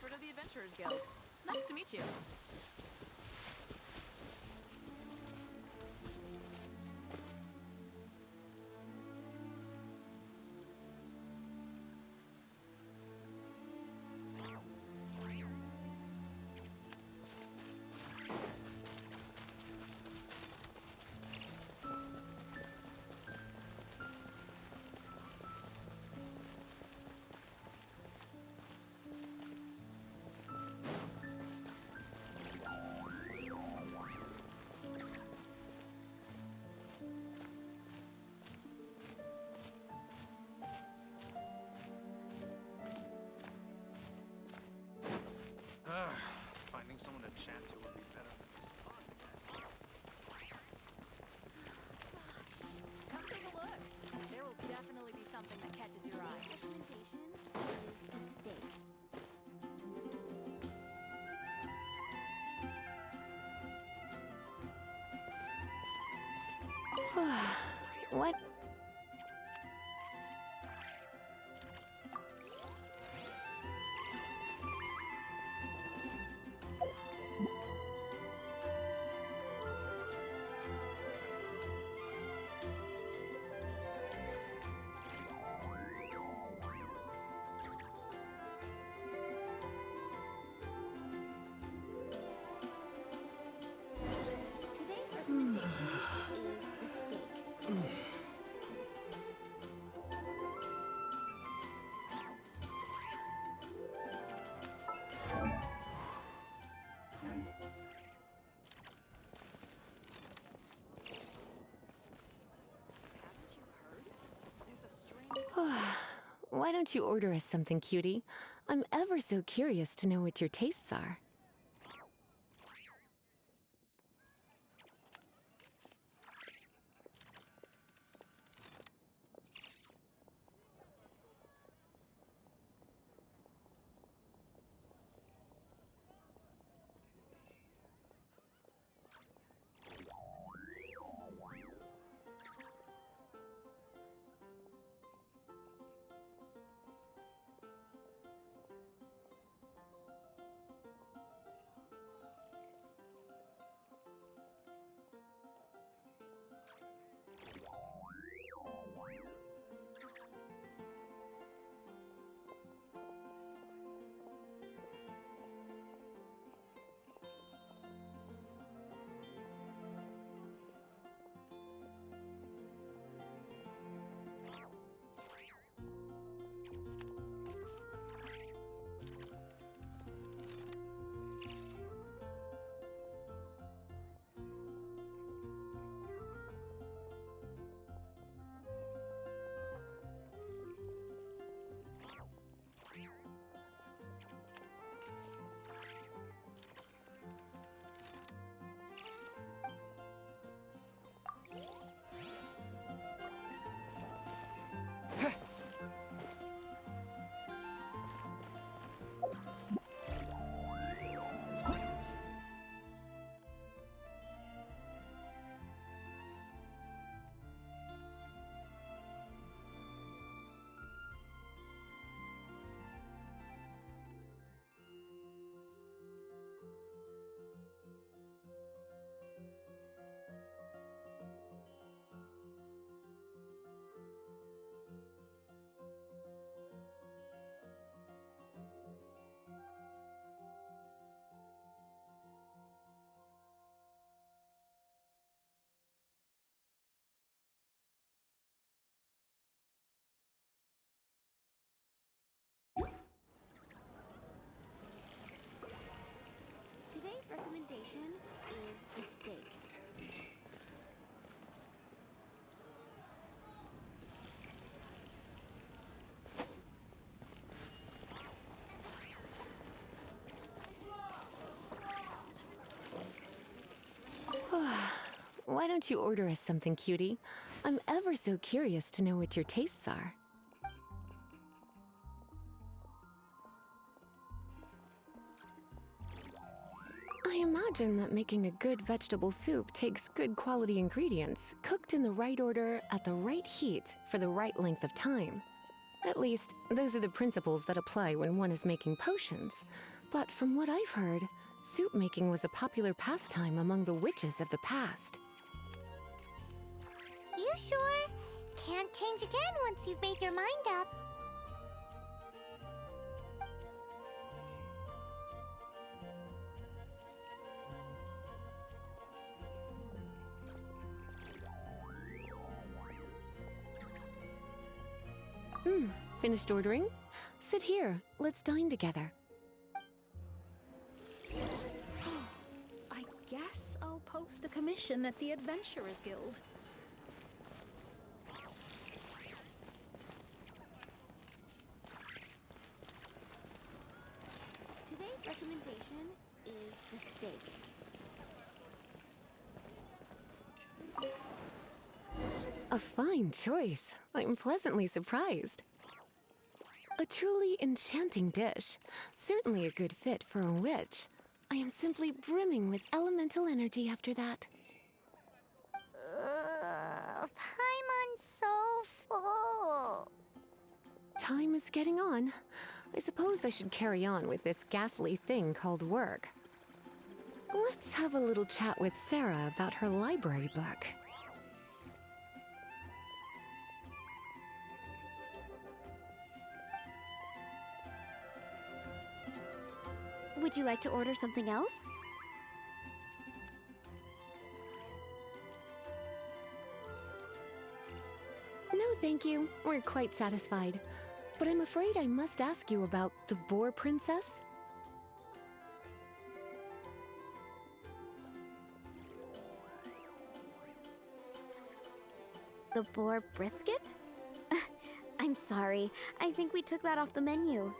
Expert of the Adventurers Guild. Nice to meet you. Finding someone to chat to would be better than this. Come take a look. There will definitely be something that catches your eye. Recommendation is the steak. What? Today's recommendation is the steak. Haven't you heard? There's a strange... Why don't you order us something, cutie? I'm ever so curious to know what your tastes are. Today's recommendation is the steak. Why don't you order us something, cutie? I'm ever so curious to know what your tastes are. I imagine that making a good vegetable soup takes good quality ingredients, cooked in the right order, at the right heat, for the right length of time. At least, those are the principles that apply when one is making potions. But from what I've heard, soup making was a popular pastime among the witches of the past. You sure? Can't change again once you've made your mind up. Finished ordering? Sit here. Let's dine together. I guess I'll post a commission at the Adventurers Guild. Today's recommendation is the steak. A fine choice. I'm pleasantly surprised. A truly enchanting dish. Certainly a good fit for a witch. I am simply brimming with elemental energy after that. Paimon's so full. Time is getting on. I suppose I should carry on with this ghastly thing called work. Let's have a little chat with Sarah about her library book. Would you like to order something else? No, thank you. We're quite satisfied. But I'm afraid I must ask you about the Boar Princess. The boar brisket? I'm sorry. I think we took that off the menu.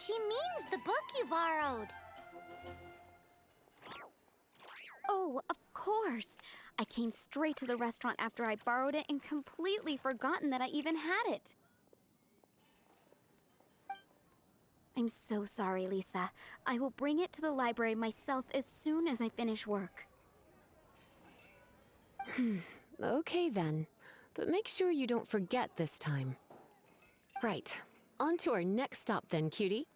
She means the book you borrowed. Oh, of course. I came straight to the restaurant after I borrowed it and completely forgotten that I even had it. I'm so sorry, Lisa. I will bring it to the library myself as soon as I finish work. Okay then. But make sure you don't forget this time. Right. On to our next stop then, cutie.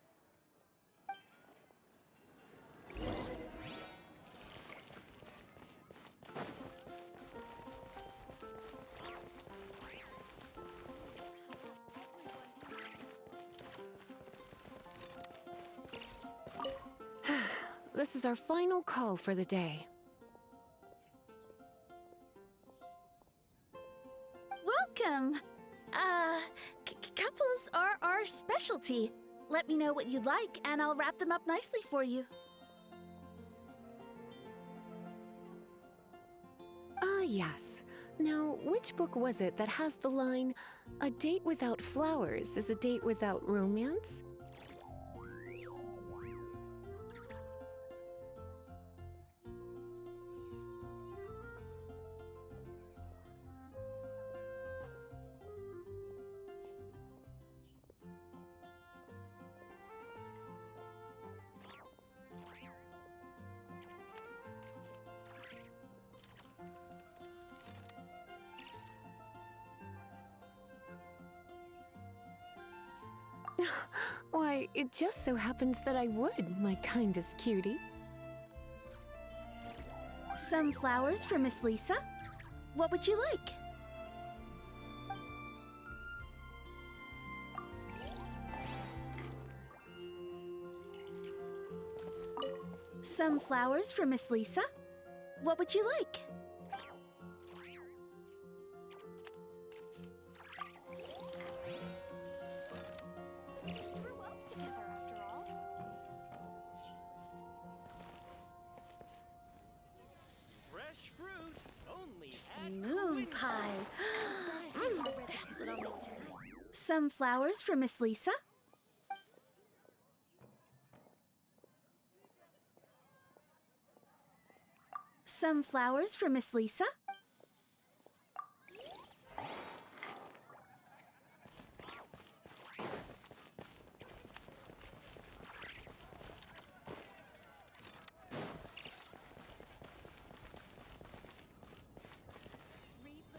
This is our final call for the day. Welcome! Couples are our specialty. Let me know what you'd like, and I'll wrap them up nicely for you. Ah, yes. Now, which book was it that has the line, "A date without flowers is a date without romance"? Why, it just so happens that I would, my kindest cutie. Some flowers for Miss Lisa? What would you like? Some flowers for Miss Lisa? What would you like? Grew up together after all. Fresh fruit, only at Moon Quincy. pie. That's what I'll make tonight. Some flowers for Miss Lisa? Some flowers for Miss Lisa? Read the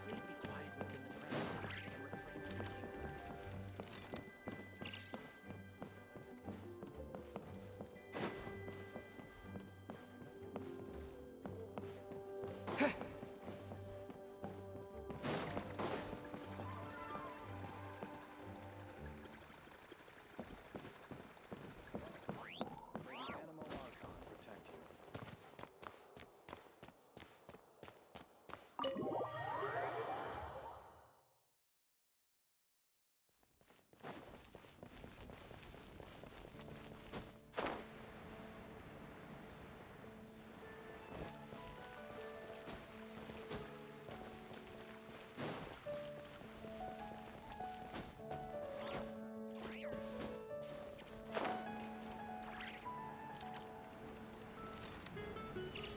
Please be quiet within the premises and refrain from Bring Animal Archon protect you.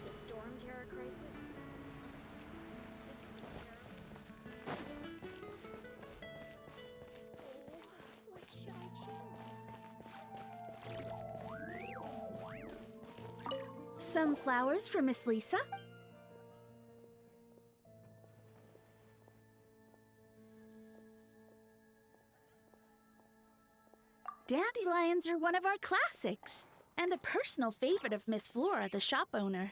The Storm Terror Crisis? What should I choose? Some flowers for Miss Lisa. Dandelions are one of our classics, and a personal favorite of Miss Flora, the shop owner.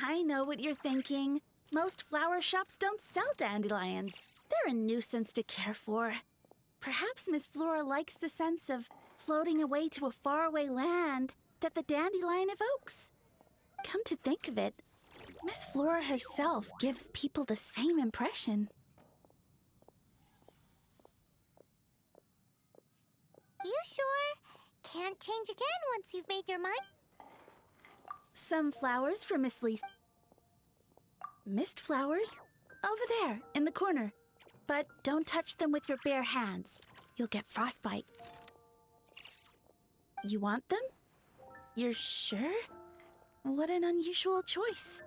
I know what you're thinking. Most flower shops don't sell dandelions. They're a nuisance to care for. Perhaps Miss Flora likes the sense of floating away to a faraway land that the dandelion evokes. Come to think of it, Miss Flora herself gives people the same impression. You sure? Can't change again once you've made your mind? Some flowers for Miss Lisa. Mist flowers? Over there, in the corner. But don't touch them with your bare hands. You'll get frostbite. You want them? You're sure? What an unusual choice.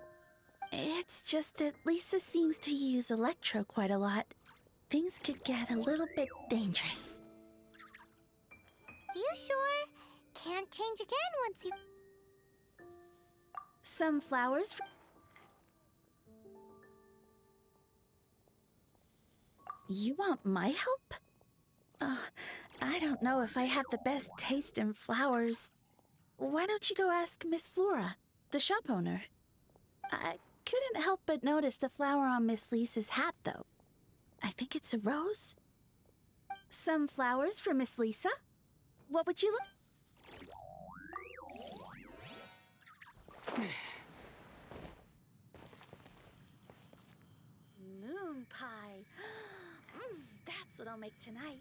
It's just that Lisa seems to use Electro quite a lot. Things could get a little bit dangerous. You sure? Can't change again once you... Some flowers for... You want my help? I don't know if I have the best taste in flowers. Why don't you go ask Miss Flora, the shop owner? I couldn't help but notice the flower on Miss Lisa's hat, though. I think it's a rose. Some flowers for Miss Lisa? What would you like? Moon pie. That's what I'll make tonight.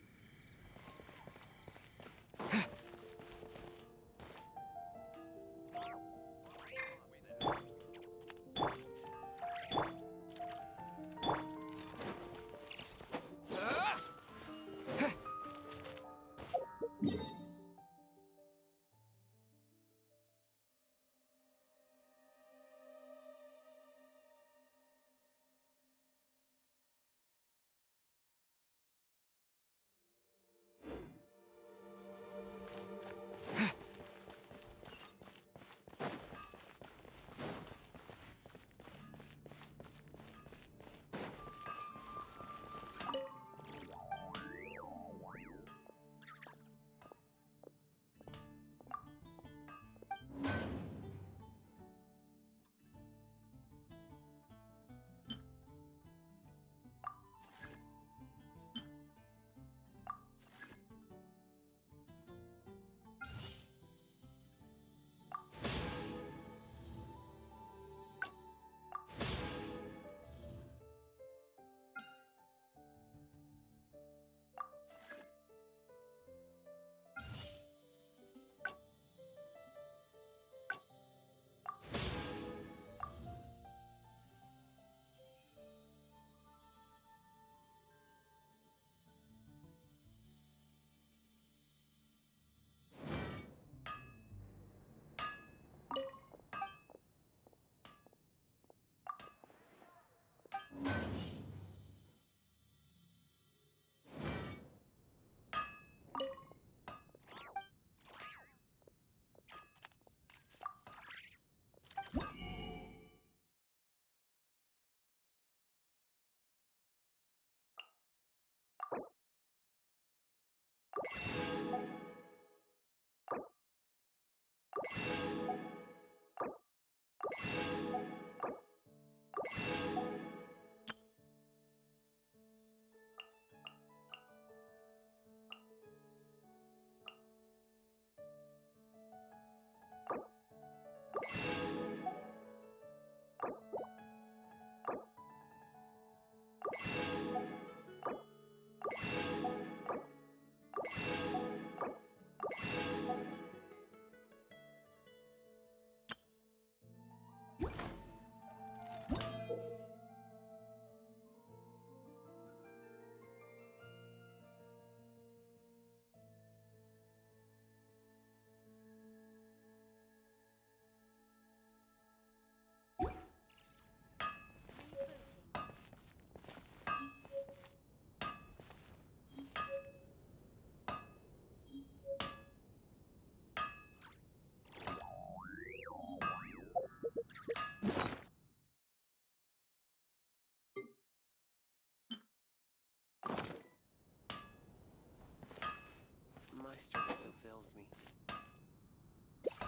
fills me. Take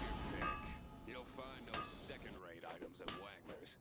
your pick. You'll find no second-rate items at Wagner's.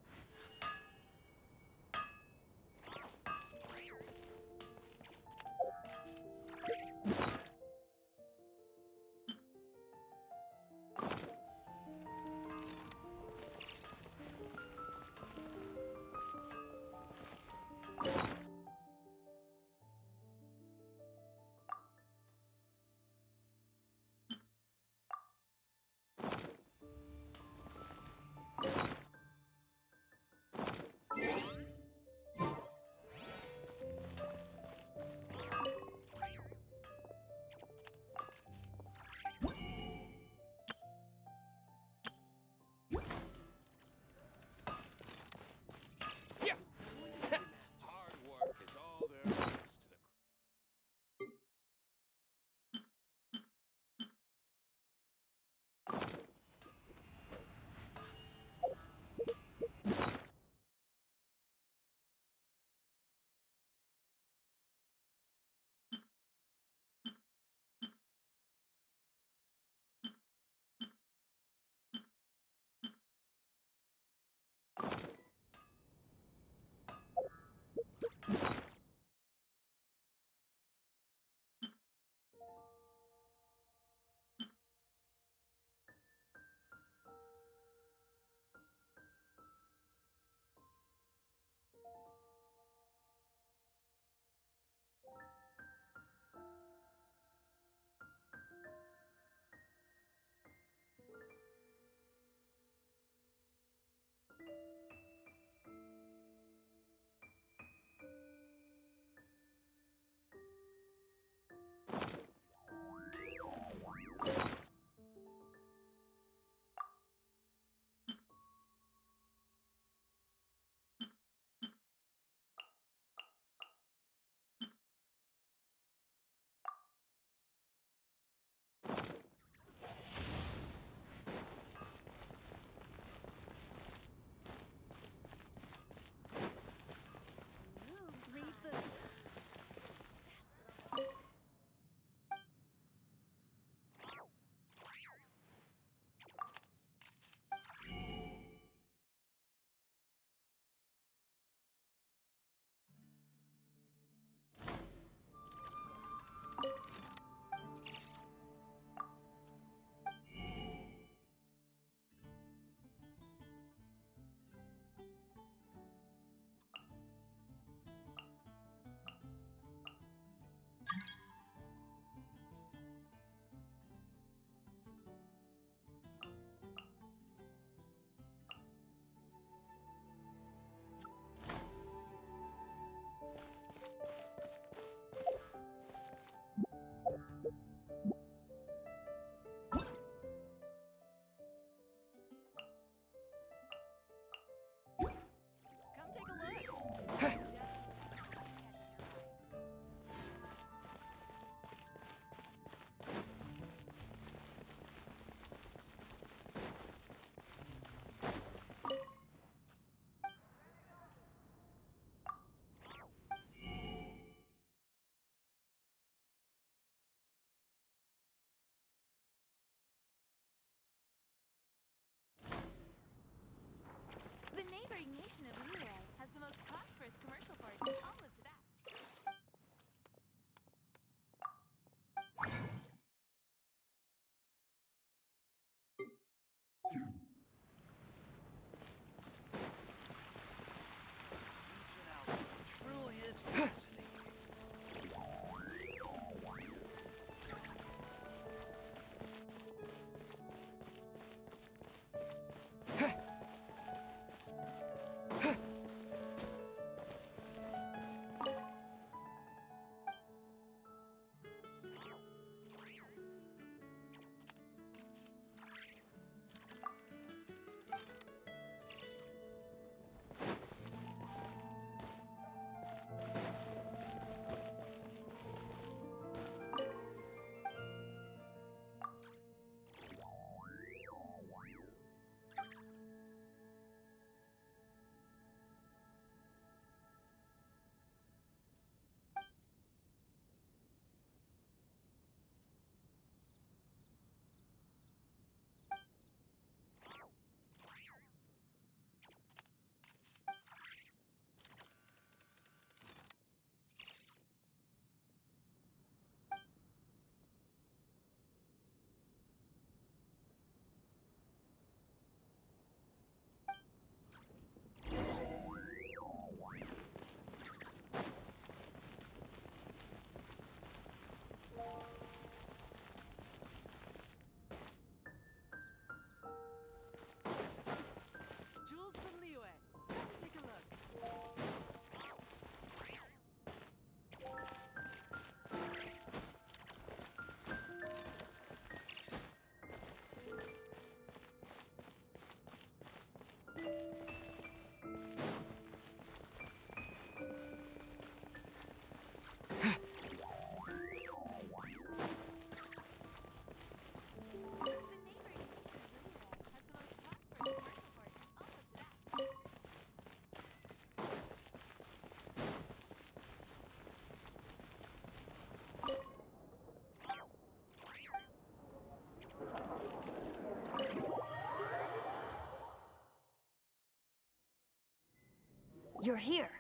you're here.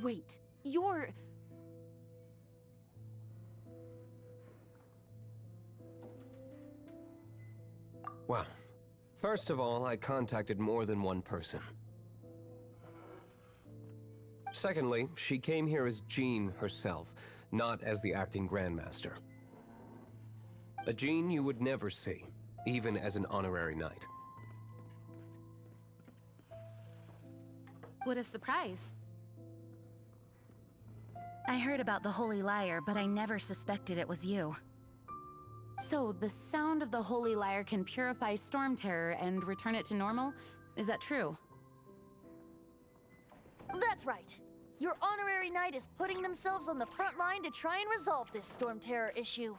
Wait, you're... Well, first of all, I contacted more than one person. Secondly, she came here as Jean herself, not as the acting Grandmaster. A Jean you would never see, even as an honorary knight. What a surprise. I heard about the Holy Lyre, but I never suspected it was you. So, the sound of the Holy Lyre can purify Storm Terror and return it to normal? Is that true? That's right. Your honorary knight is putting themselves on the front line to try and resolve this Storm Terror issue.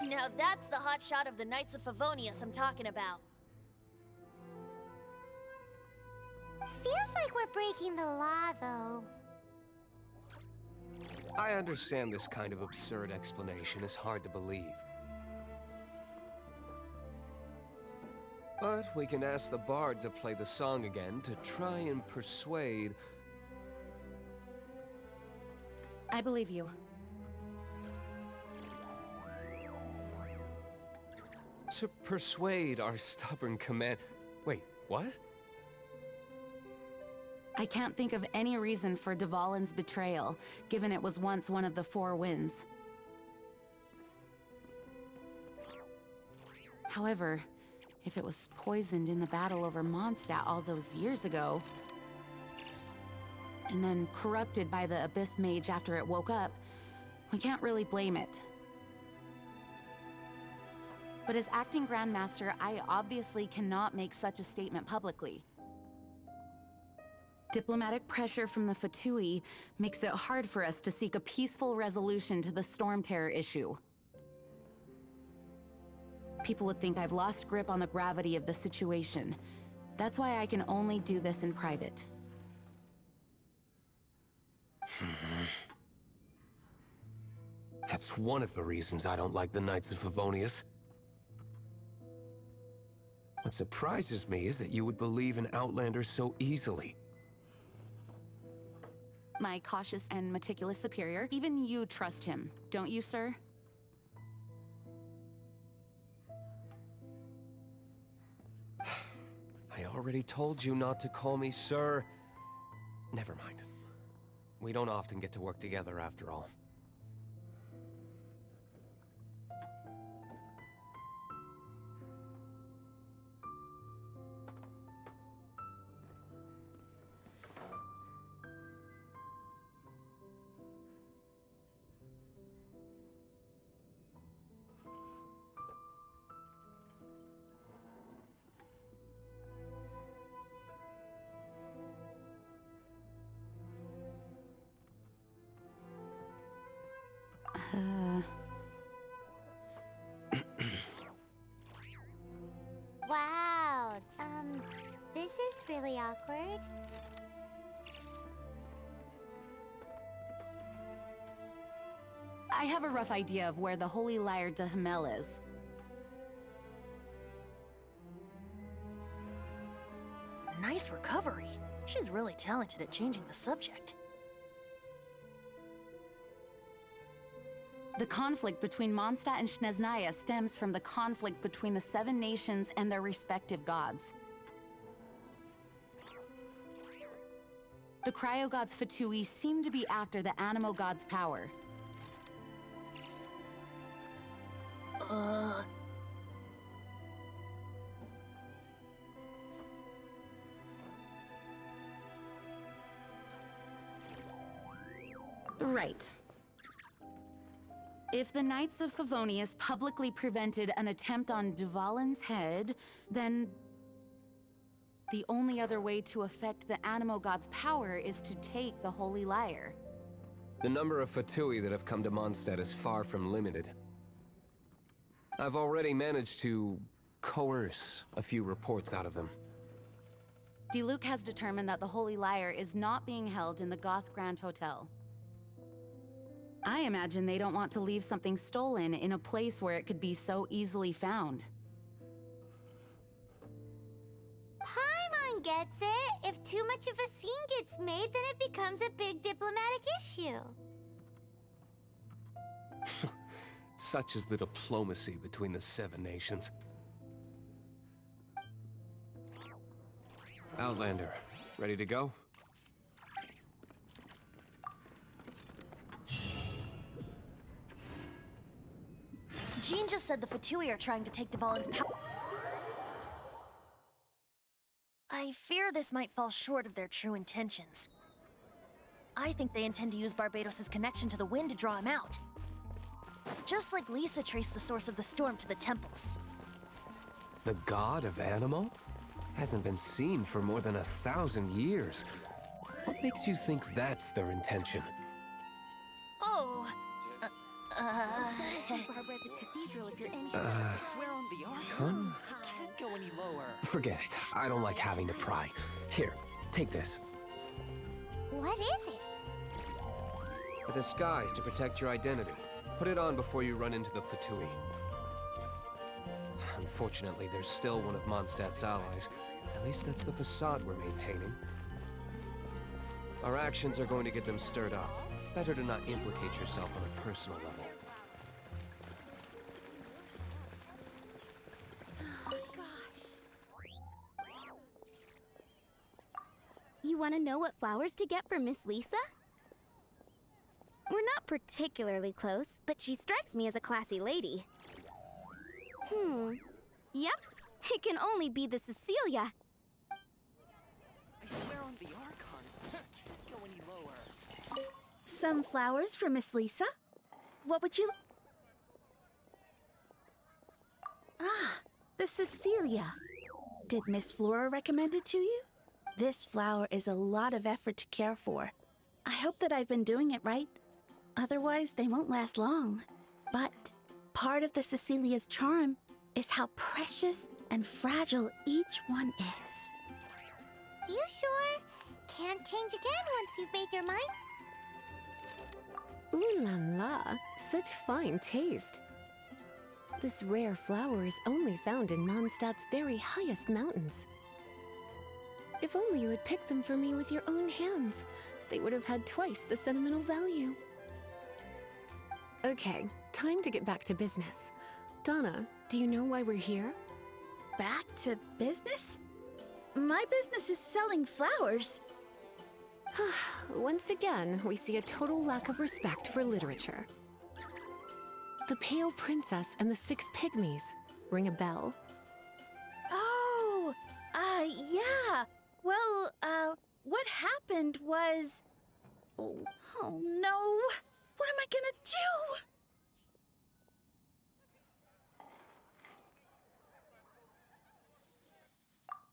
Now that's the hotshot of the Knights of Favonius I'm talking about. Feels like we're breaking the law, though. I understand this kind of absurd explanation is hard to believe. But we can ask the bard to play the song again to try and persuade... I believe you. To persuade our stubborn command... Wait, what? I can't think of any reason for Dvalin's betrayal, given it was once one of the Four Winds. However, if it was poisoned in the battle over Mondstadt all those years ago, and then corrupted by the Abyss Mage after it woke up, we can't really blame it. But as acting Grandmaster, I obviously cannot make such a statement publicly. Diplomatic pressure from the Fatui makes it hard for us to seek a peaceful resolution to the Storm Terror issue. People would think I've lost grip on the gravity of the situation. That's why I can only do this in private. That's one of the reasons I don't like the Knights of Favonius. What surprises me is that you would believe in Outlanders so easily. My cautious and meticulous superior, even you trust him, don't you, sir? I already told you not to call me sir. Never mind. We don't often get to work together after all. Wow, this is really awkward. I have a rough idea of where the Holy Lyre de Himmel is. Nice recovery. She's really talented at changing the subject. The conflict between Mondstadt and Snezhnaya stems from the conflict between the Seven Nations and their respective gods. The Cryo-Gods Fatui seem to be after the Animo God's power. Right. If the Knights of Favonius publicly prevented an attempt on Dvalin's head, then the only other way to affect the Animo God's power is to take the Holy Lyre. The number of Fatui that have come to Mondstadt is far from limited. I've already managed to coerce a few reports out of them. Diluc has determined that the Holy Lyre is not being held in the Goth Grand Hotel. I imagine they don't want to leave something stolen in a place where it could be so easily found. Everyone gets it. If too much of a scene gets made, then it becomes a big diplomatic issue. Such is the diplomacy between the 7 nations. Outlander, ready to go? Jean just said the Fatui are trying to take Dvalin's power. I fear this might fall short of their true intentions. I think they intend to use Barbados' connection to the wind to draw him out. Just like Lisa traced the source of the storm to the temples. The god of Animo? Hasn't been seen for more than 1,000 years. What makes you think that's their intention? Oh, Barbara at the cathedral if you're injured. I swear on the Archons, I can't go any lower. Forget it. I don't like having to pry. Here, take this. What is it? A disguise to protect your identity. Put it on before you run into the Fatui. Unfortunately, there's still one of Mondstadt's allies. At least that's the facade we're maintaining. Our actions are going to get them stirred up. Better to not implicate yourself on a personal level. You want to know what flowers to get for Miss Lisa? We're not particularly close, but she strikes me as a classy lady. Yep, it can only be the Cecilia. I swear on the Archons, I can't go any lower. Some flowers for Miss Lisa? What would you... Ah, the Cecilia. Did Miss Flora recommend it to you? This flower is a lot of effort to care for. I hope that I've been doing it right. Otherwise, they won't last long. But part of the Cecilia's charm is how precious and fragile each one is. You sure? Can't change again once you've made your mind? Ooh la la, such fine taste. This rare flower is only found in Mondstadt's very highest mountains. If only you had picked them for me with your own hands, they would have had twice the sentimental value. Okay, time to get back to business. Donna, do you know why we're here? Back to business? My business is selling flowers. Once again, we see a total lack of respect for literature. The Pale Princess and the 6 Pygmies. Ring a bell? Oh, yeah. Well, what happened was... Oh no. What am I gonna do?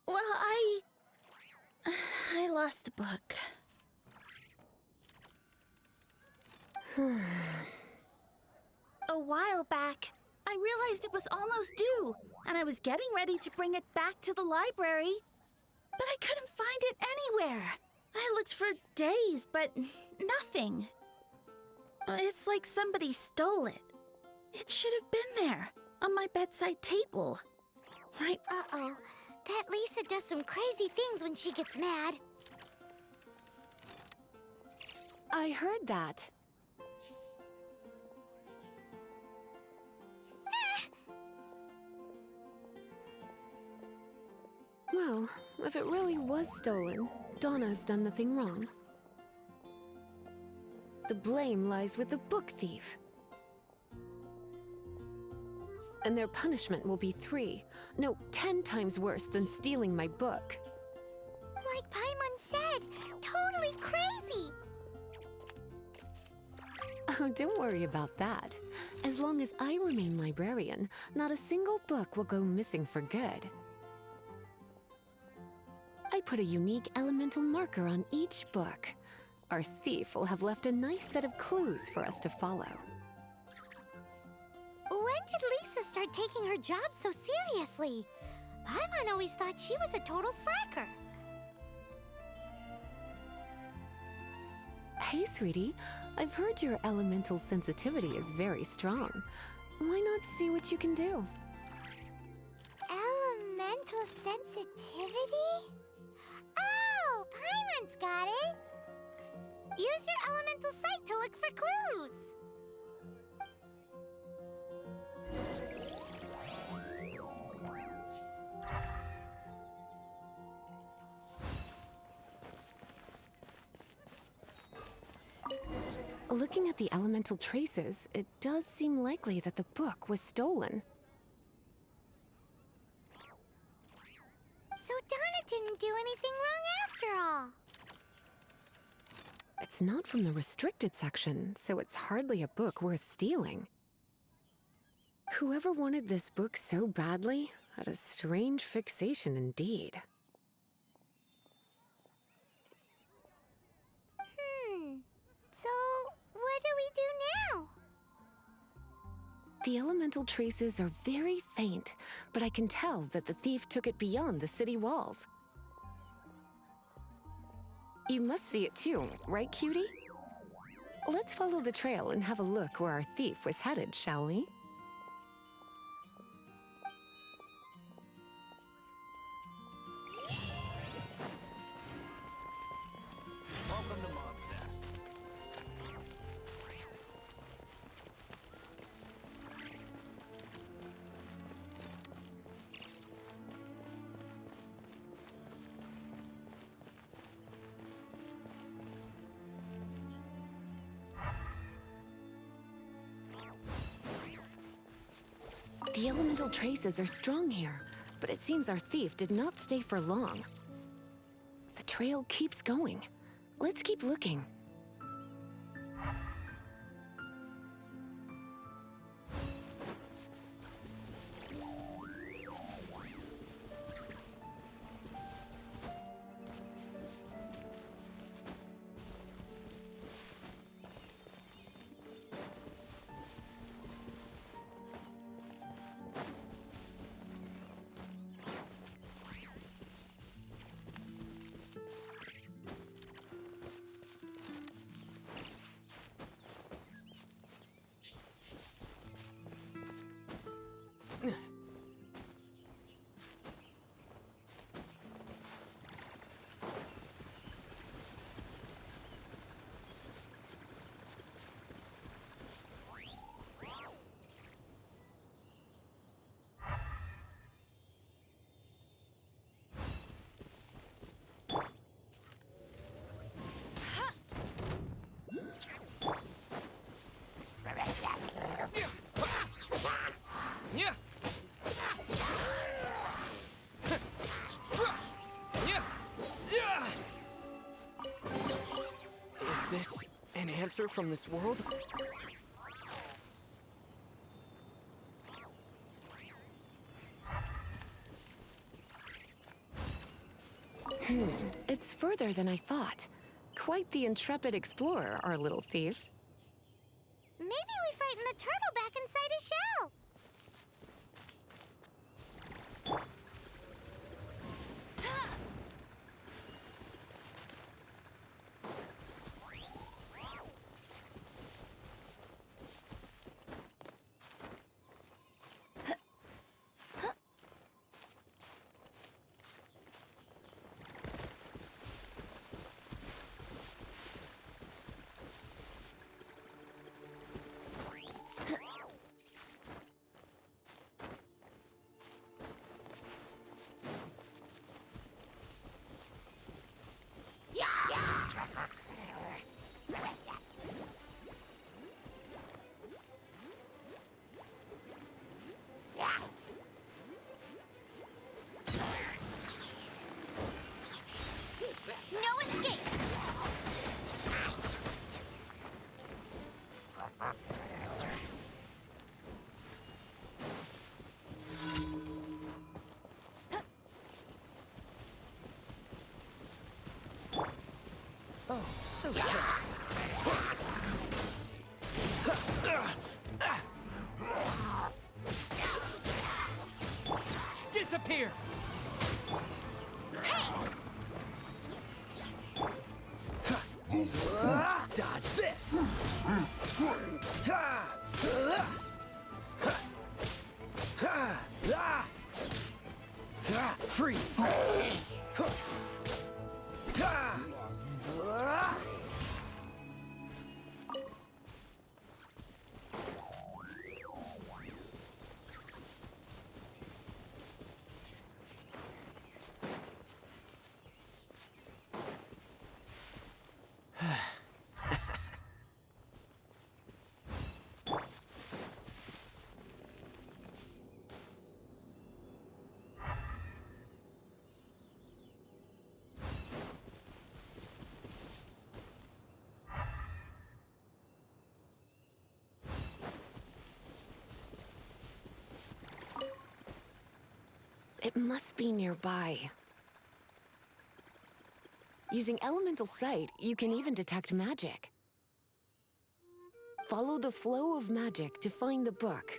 Well, I lost the book. A while back, I realized it was almost due, and I was getting ready to bring it back to the library. But I couldn't find it anywhere. I looked for days, but nothing. It's like somebody stole it. It should have been there, on my bedside table. Right? Uh-oh. That Lisa does some crazy things when she gets mad. I heard that. Well, if it really was stolen, Donna's done nothing wrong. The blame lies with the book thief. And their punishment will be 3, no, 10 times worse than stealing my book. Like Paimon said, totally crazy. Oh, don't worry about that. As long as I remain librarian, not a single book will go missing for good. I put a unique elemental marker on each book. Our thief will have left a nice set of clues for us to follow. When did Lisa start taking her job so seriously? Paimon always thought she was a total slacker. Hey, sweetie. I've heard your elemental sensitivity is very strong. Why not see what you can do? Elemental sensitivity? Use your elemental sight to look for clues. Looking at the elemental traces, it does seem likely that the book was stolen. So Donna didn't do anything wrong after all. It's not from the restricted section, so it's hardly a book worth stealing. Whoever wanted this book so badly had a strange fixation indeed. So, what do we do now? The elemental traces are very faint, but I can tell that the thief took it beyond the city walls. You must see it too, right, cutie? Let's follow the trail and have a look where our thief was headed, shall we? Welcome to Mondstadt. The elemental traces are strong here, but it seems our thief did not stay for long. The trail keeps going. Let's keep looking. Is this an answer from this world? It's further than I thought. Quite the intrepid explorer, our little thief. Maybe we frightened the turtle back inside his shell. No escape! Oh, so sad. Disappear! Dodge this! Freeze! It must be nearby. Using elemental sight, you can even detect magic. Follow the flow of magic to find the book.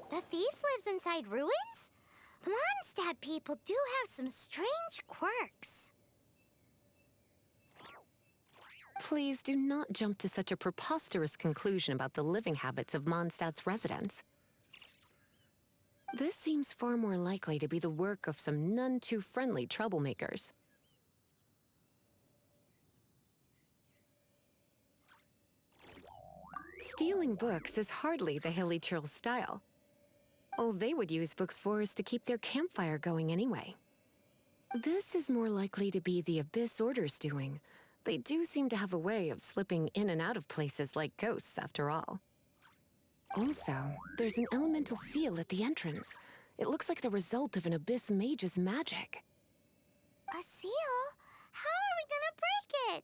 The thief lives inside ruins? Mondstadt people do have some strange quirks. Please do not jump to such a preposterous conclusion about the living habits of Mondstadt's residents. This seems far more likely to be the work of some none-too-friendly troublemakers. Stealing books is hardly the Hilly Churl's style. All they would use books for is to keep their campfire going anyway. This is more likely to be the Abyss Order's doing. They do seem to have a way of slipping in and out of places like ghosts, after all. Also, there's an elemental seal at the entrance. It looks like the result of an Abyss mage's magic. A seal? How are we gonna break it?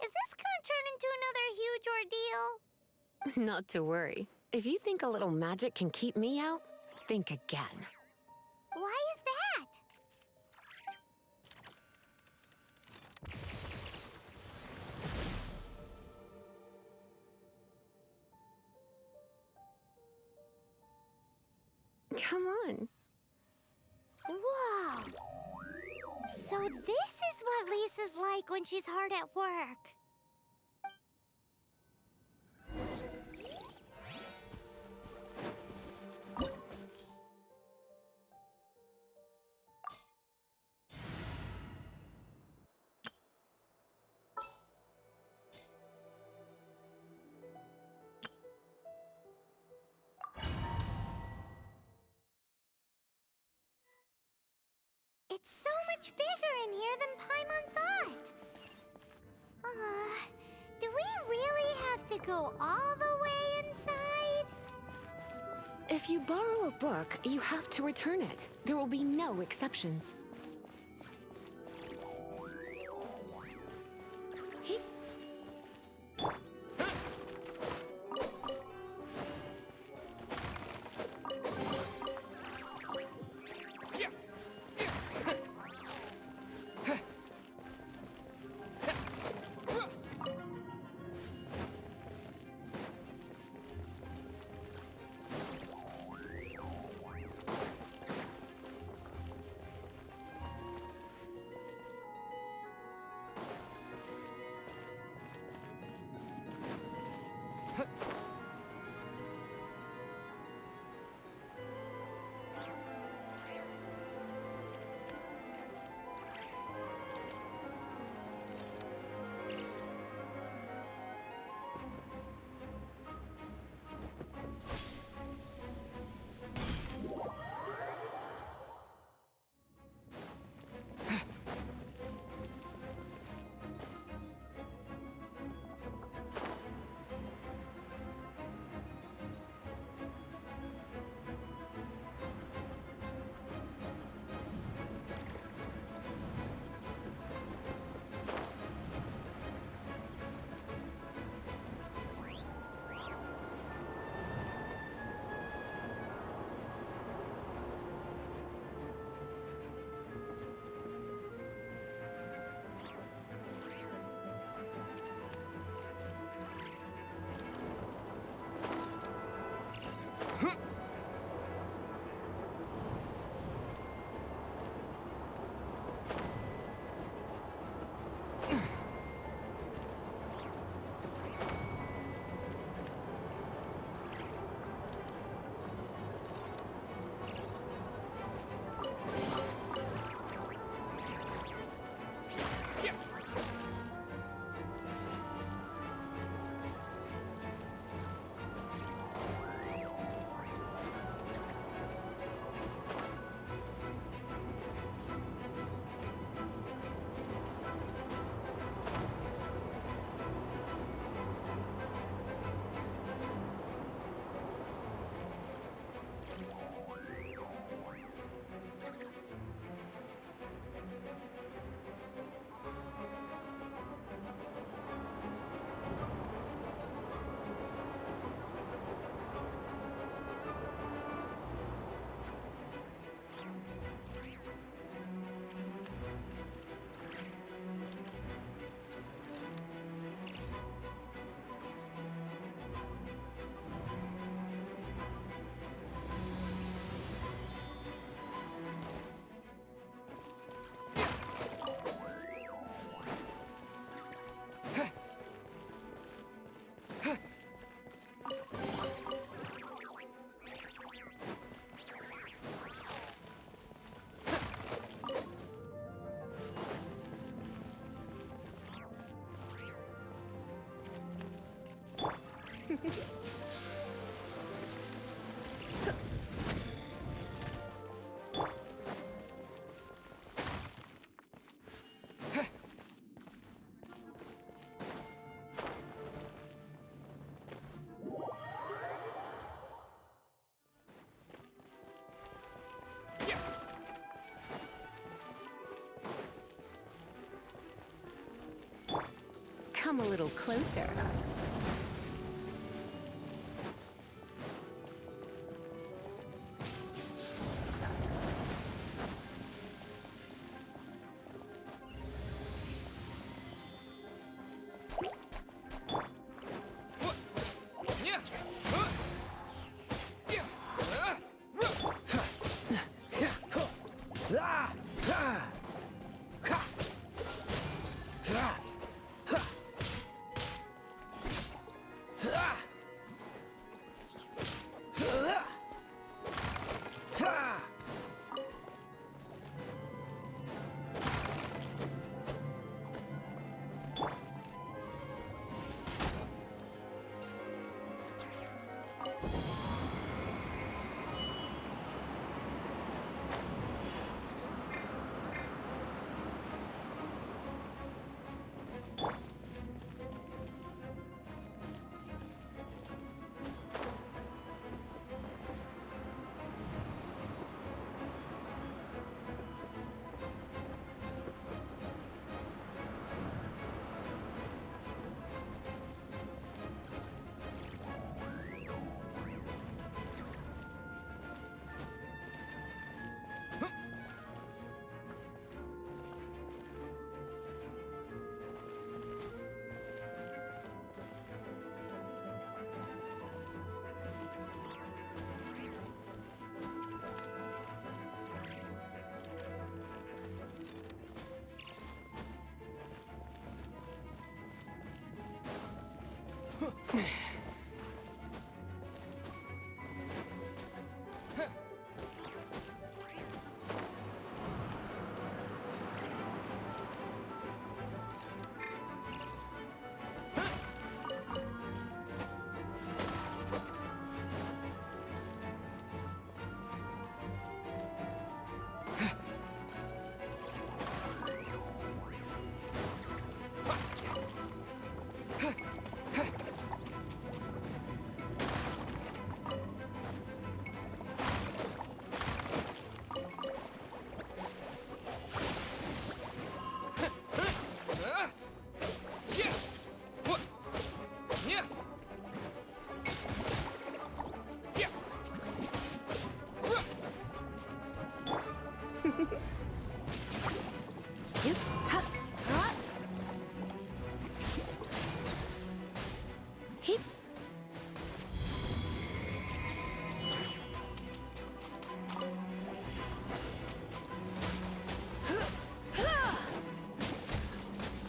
Is this gonna turn into another huge ordeal? Not to worry. If you think a little magic can keep me out, think again. Why is that? Come on. Whoa! So this is what Lisa's like when she's hard at work. It's so much bigger in here than Paimon thought. Do we really have to go all the way inside? If you borrow a book, you have to return it. There will be no exceptions. Come a little closer.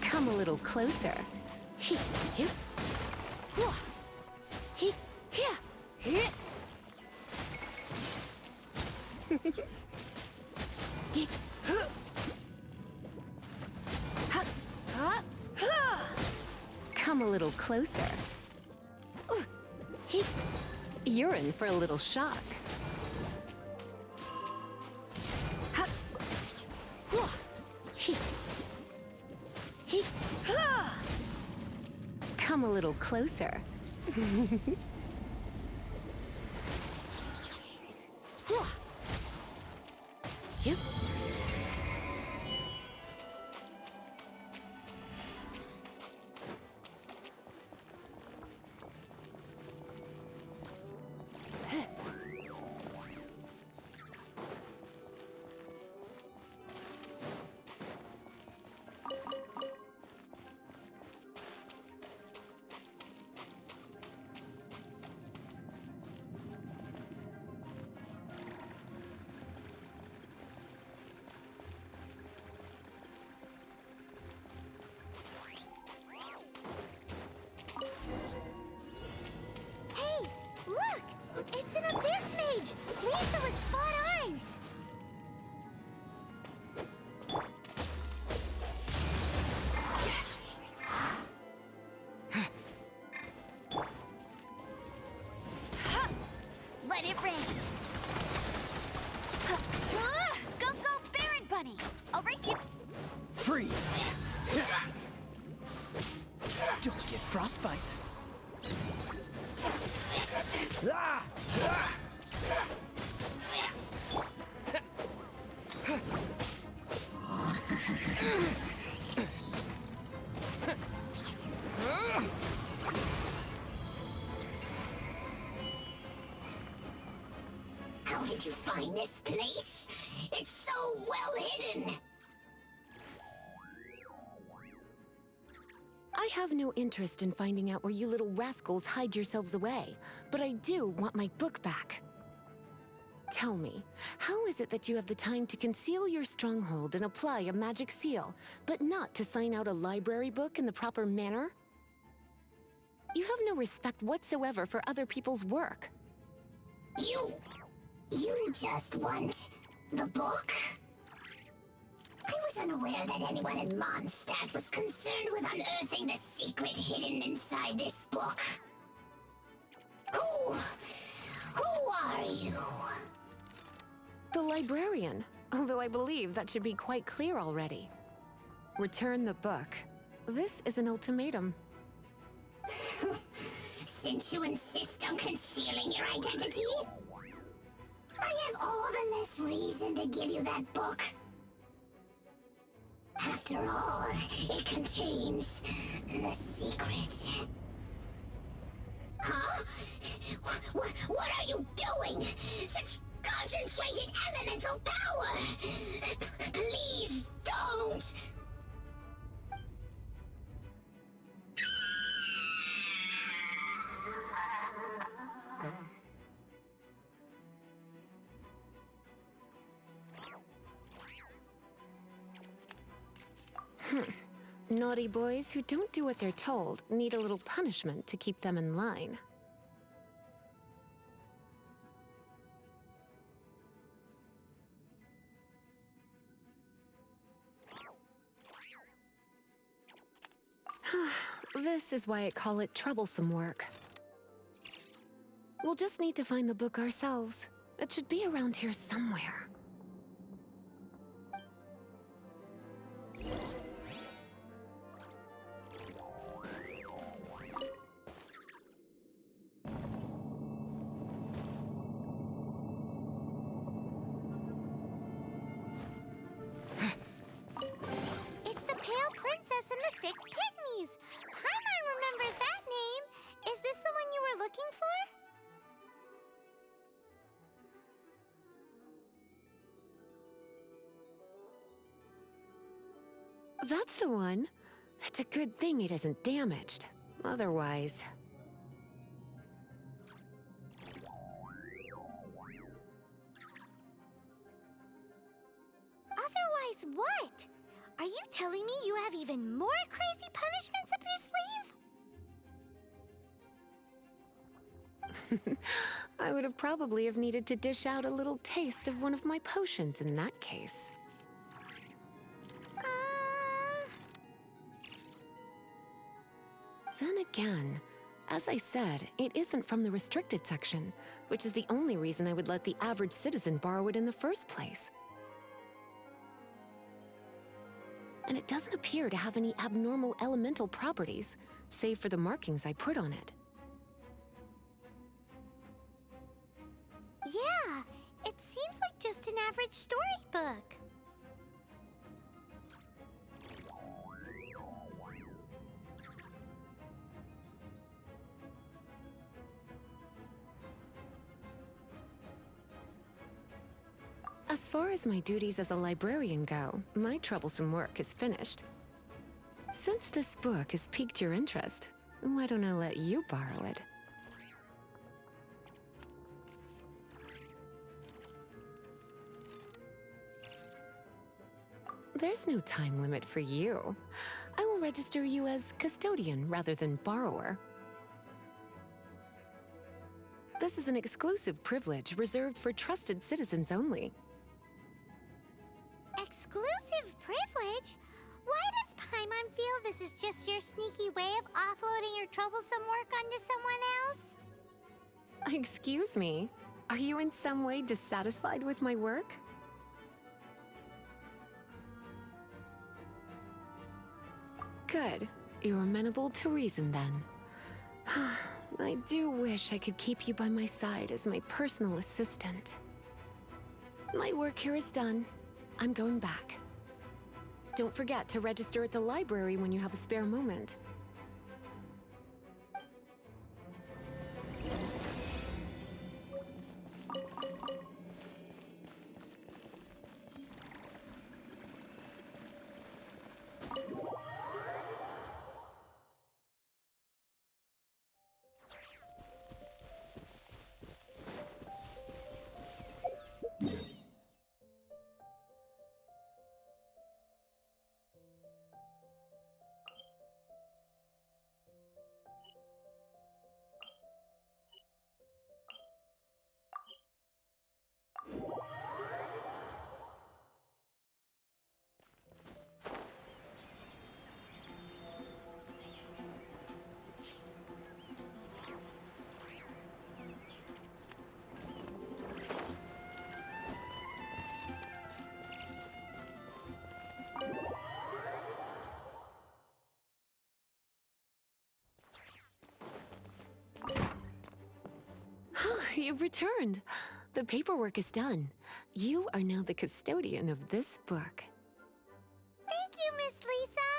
Come a little closer. Hee, hee. Whoa. Hee, here, here. Hee, huh. Ha, ha, ha. Come a little closer. Hee. You're in for a little shock. Ha. Whoa. Hee. Hee. Ha. Come a little closer. Whoa. Yep. It's an abyss mage! Lisa was spot on! Let it rain! Go, go, Baron Bunny! I'll race you! Freeze! Don't get frostbite! Ah! Ah! did you find this place? It's so well hidden! I have no interest in finding out where you little rascals hide yourselves away, but I do want my book back. Tell me, how is it that you have the time to conceal your stronghold and apply a magic seal, but not to sign out a library book in the proper manner? You have no respect whatsoever for other people's work. You just want the book? I was unaware that anyone in Mondstadt was concerned with unearthing the secret hidden inside this book. Who are you? The librarian, although I believe that should be quite clear already. Return the book. This is an ultimatum. Since you insist on concealing your identity, I have all the less reason to give you that book. After all, it contains the secret. Huh? What are you doing? Such concentrated elemental power! Please don't! Naughty boys who don't do what they're told need a little punishment to keep them in line. This is why I call it troublesome work. We'll just need to find the book ourselves. It should be around here somewhere. It's the Pale Princess and the Six Pygmies! Paimon remembers that name! Is this the one you were looking for? That's the one. It's a good thing it isn't damaged. Otherwise... Otherwise what? Are you telling me you have even more crazy punishments up your sleeve? I would have probably have needed to dish out a little taste of one of my potions in that case. Then again, as I said, it isn't from the restricted section, which is the only reason I would let the average citizen borrow it in the first place. And it doesn't appear to have any abnormal elemental properties, save for the markings I put on it. Yeah, it seems like just an average storybook. As far as my duties as a librarian go, my troublesome work is finished. Since this book has piqued your interest, why don't I let you borrow it? There's no time limit for you. I will register you as custodian rather than borrower. This is an exclusive privilege reserved for trusted citizens only. Exclusive privilege? Why does Paimon feel this is just your sneaky way of offloading your troublesome work onto someone else? Excuse me, are you in some way dissatisfied with my work? Good. You're amenable to reason then. I do wish I could keep you by my side as my personal assistant. My work here is done. I'm going back. Don't forget to register at the library when you have a spare moment. you've returned. The paperwork is done. You are now the custodian of this book. Thank you, Miss Lisa.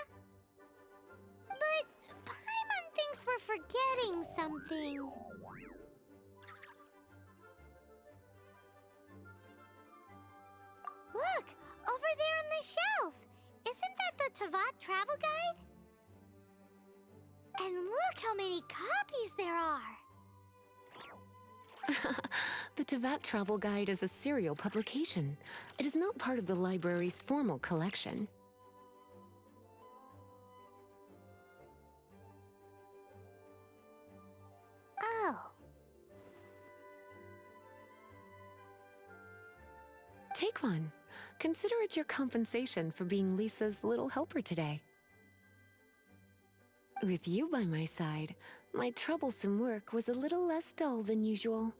But Paimon thinks we're forgetting something. Look, over there on the shelf. Isn't that the Tavat travel guide? And look how many copies there are. The Tavat Travel Guide is a serial publication. It is not part of the library's formal collection. Oh. Take one. Consider it your compensation for being Lisa's little helper today. With you by my side, my troublesome work was a little less dull than usual.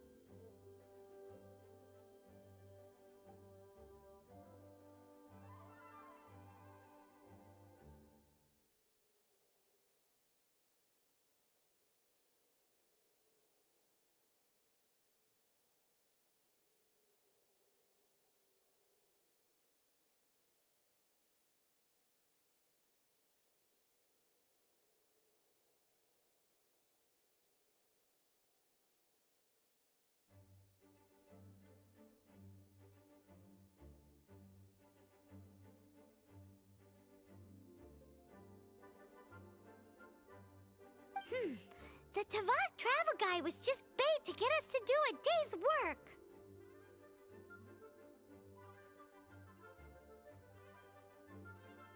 The Tavat travel guide was just bait to get us to do a day's work.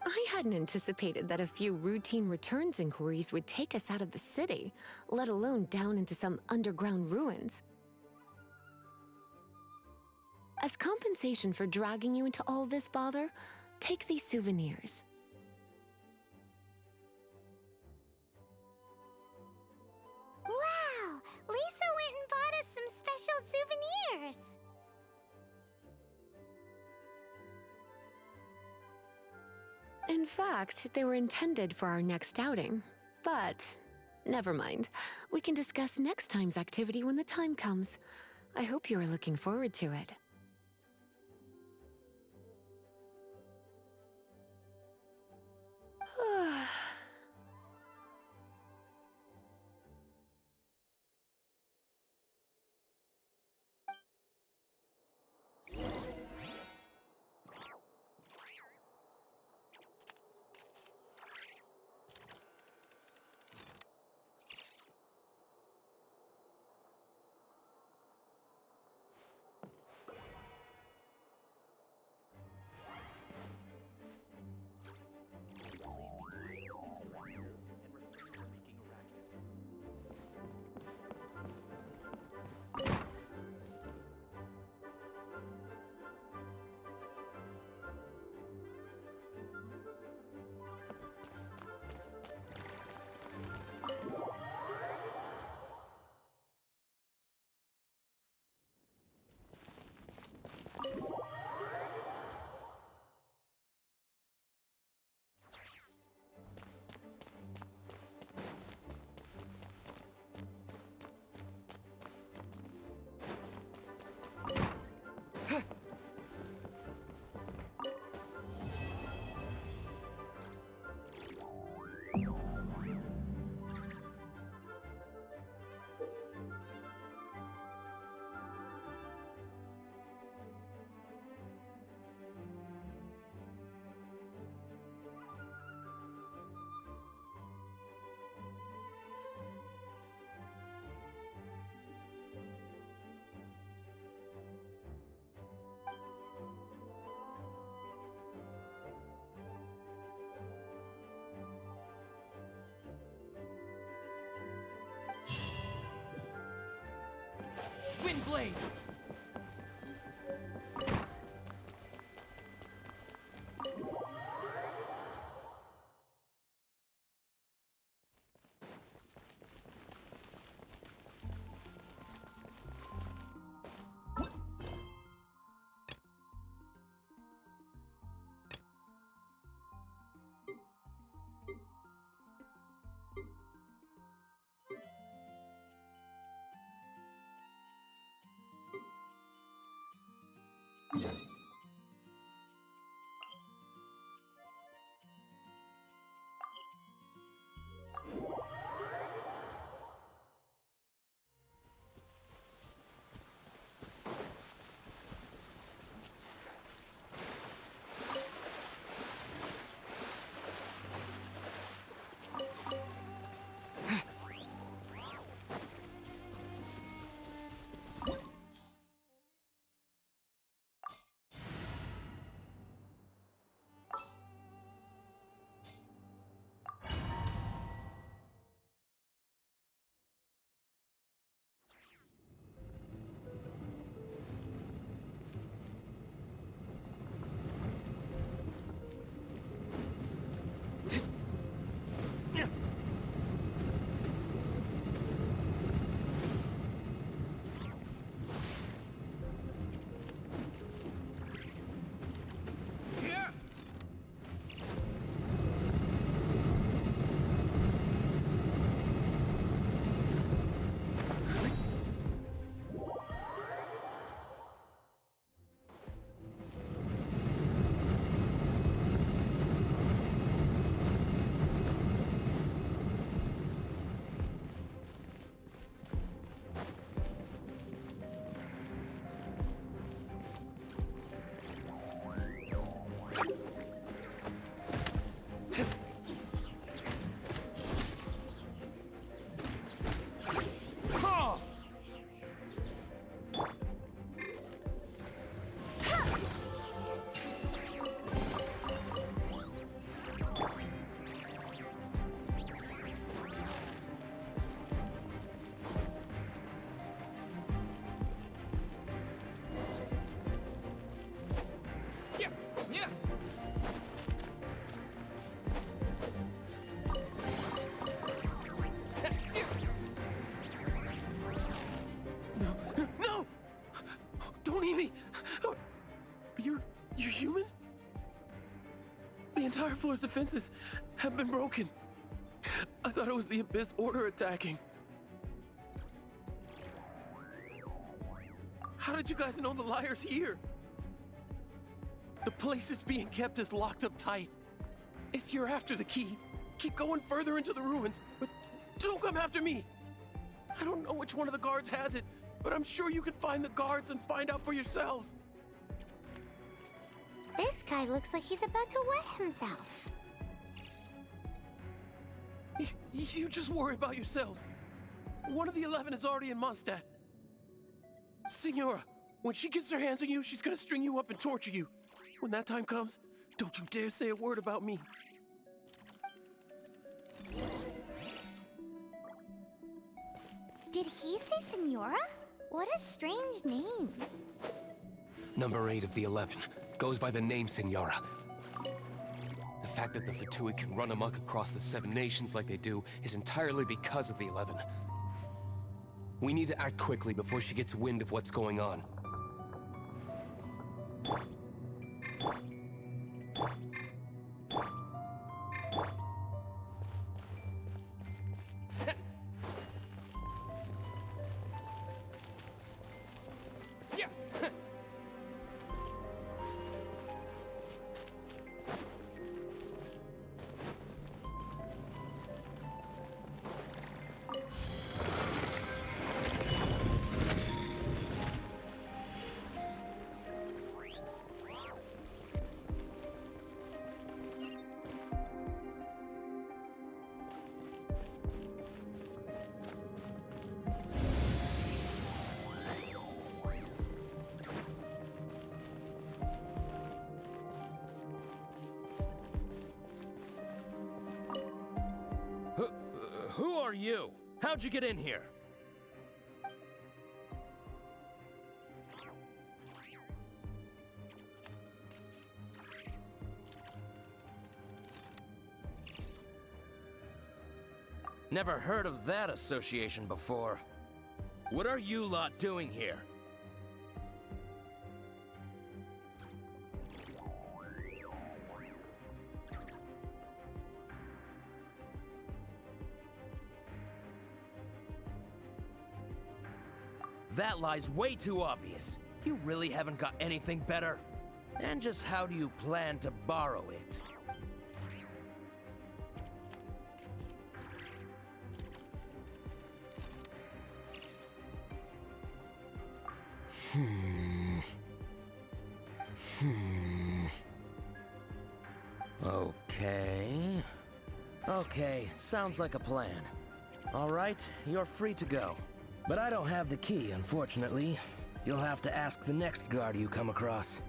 I hadn't anticipated that a few routine returns inquiries would take us out of the city, let alone down into some underground ruins. As compensation for dragging you into all this bother, take these souvenirs. Wow! Lisa went and bought us some special souvenirs. In fact, they were intended for our next outing. But never mind. We can discuss next time's activity when the time comes. I hope you are looking forward to it. Windblade! No! Don't eat me! You're human? The entire floor's defenses have been broken. I thought it was the Abyss Order attacking. How did you guys know the liar's here? The place it's being kept is locked up tight. If you're after the key, keep going further into the ruins, but don't come after me. I don't know which one of the guards has it, but I'm sure you can find the guards and find out for yourselves. This guy looks like he's about to wet himself. You just worry about yourselves. One of the 11 is already in Mondstadt. Signora, when she gets her hands on you, she's gonna string you up and torture you. When that time comes, don't you dare say a word about me. Did he say Senora? What a strange name. Number 8 of the 11 goes by the name Senora. The fact that the Fatui can run amok across the 7 nations like they do is entirely because of the 11. We need to act quickly before she gets wind of what's going on. Who are you? How'd you get in here? Never heard of that association before. What are you lot doing here? That lie's way too obvious. You really haven't got anything better? And just how do you plan to borrow it? Okay. Okay, sounds like a plan. All right, you're free to go. But I don't have the key, unfortunately. You'll have to ask the next guard you come across.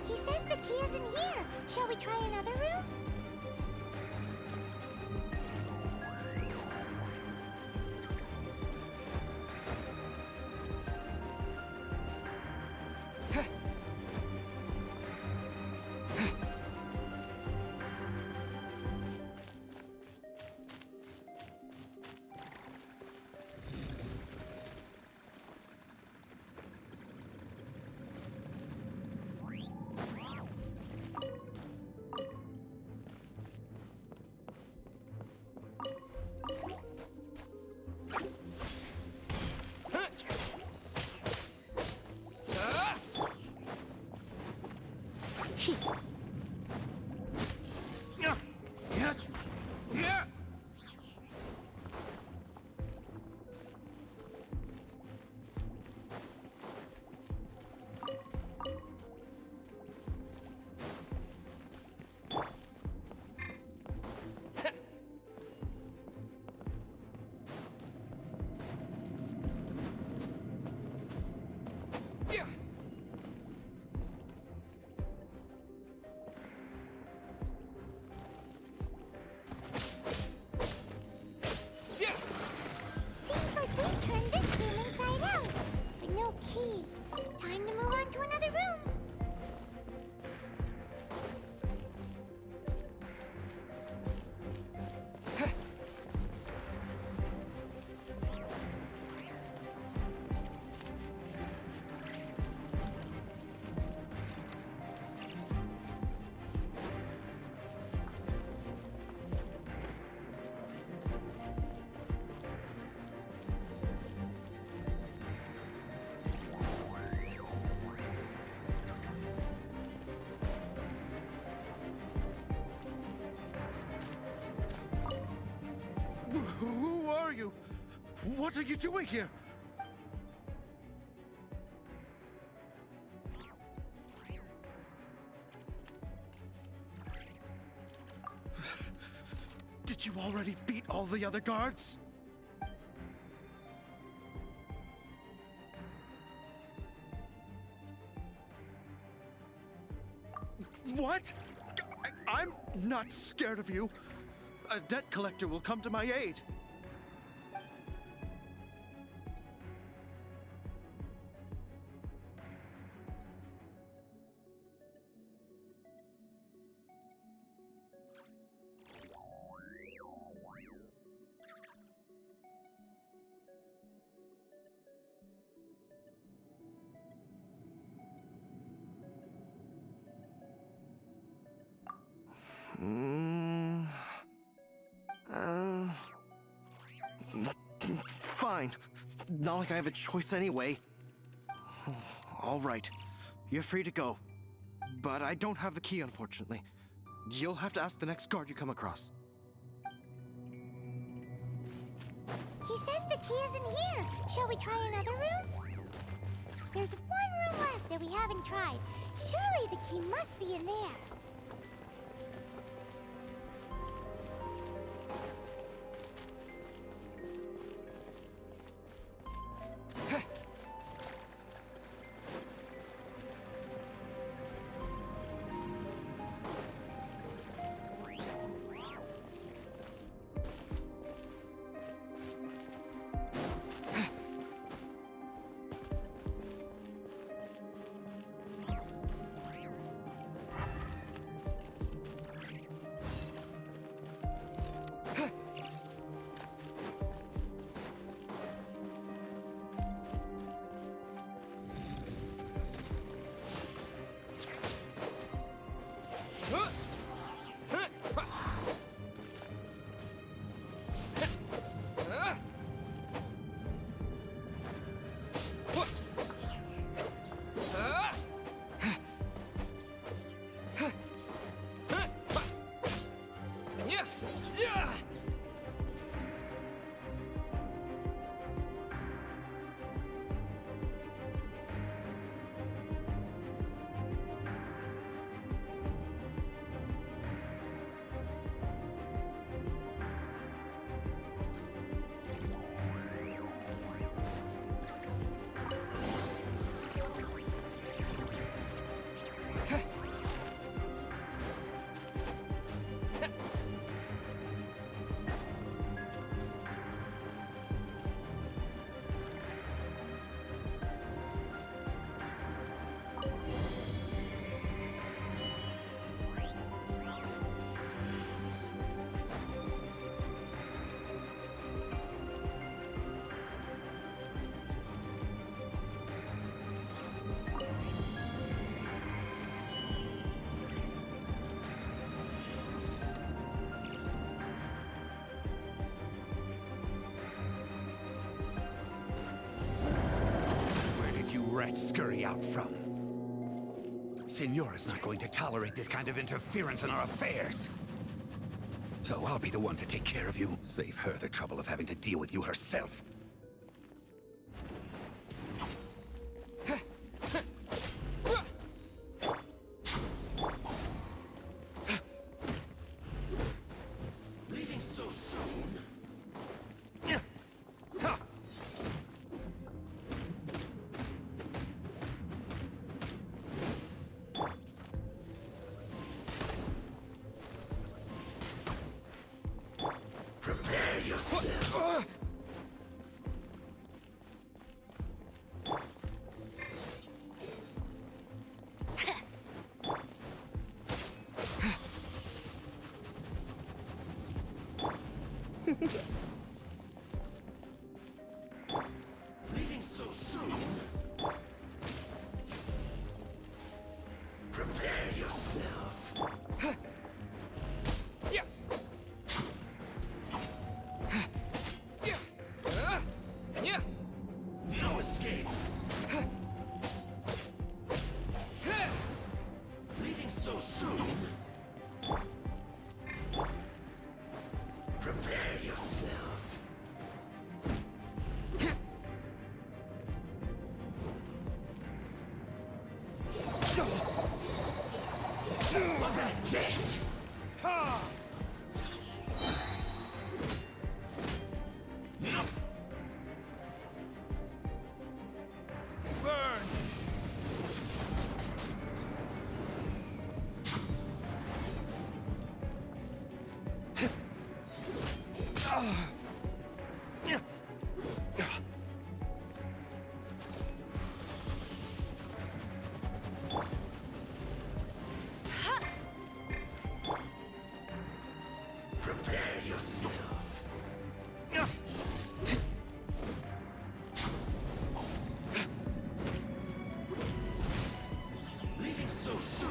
He says the key isn't here. Shall we try another room? Seems like we turned this room inside out, but no key. Time to move on to another room. Who are you? What are you doing here? Did you already beat all the other guards? What? I'm not scared of you. A debt collector will come to my aid. Fine. Not like I have a choice anyway. All right. You're free to go. But I don't have the key, unfortunately. You'll have to ask the next guard you come across. He says the key isn't here. Shall we try another room? There's one room left that we haven't tried. Surely the key must be in there. rats scurry out from. Signora's not going to tolerate this kind of interference in our affairs. So I'll be the one to take care of you. Save her the trouble of having to deal with you herself. Leaving so soon? Prepare yourself. Leaving so soon? Prepare yourself. No escape. Leaving so soon? Prepare yourself. Look at that! No. Burn! Prepare yourself. Leaving so soon?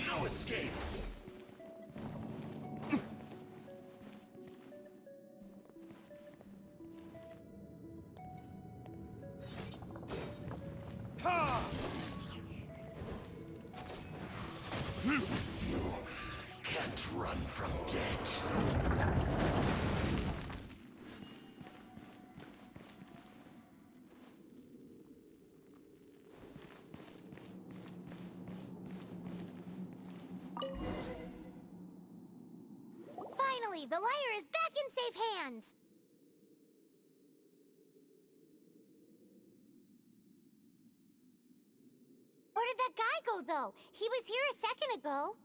No escape. You can't run from death. Finally, the lyre is back in safe hands! Where did that guy go, though? He was here a second ago.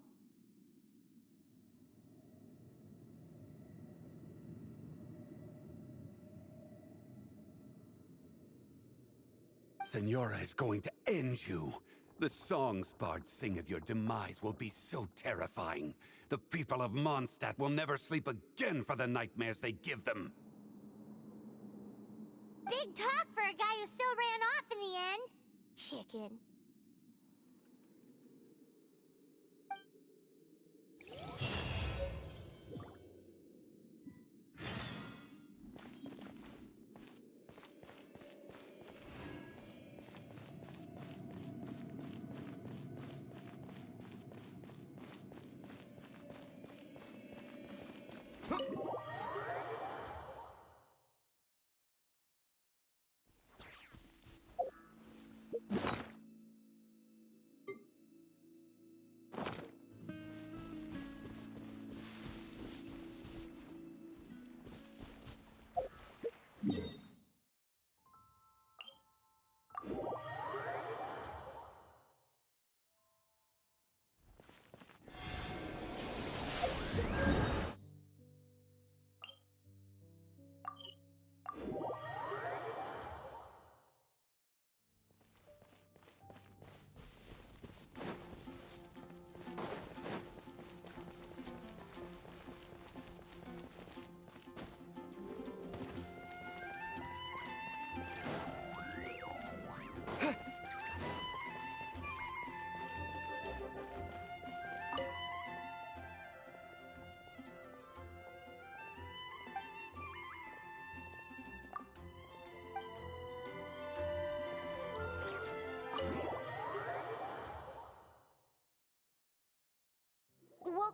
Senora is going to end you. The songs bards sing of your demise will be so terrifying. The people of Mondstadt will never sleep again for the nightmares they give them. Big talk for a guy who still ran off in the end. Chicken.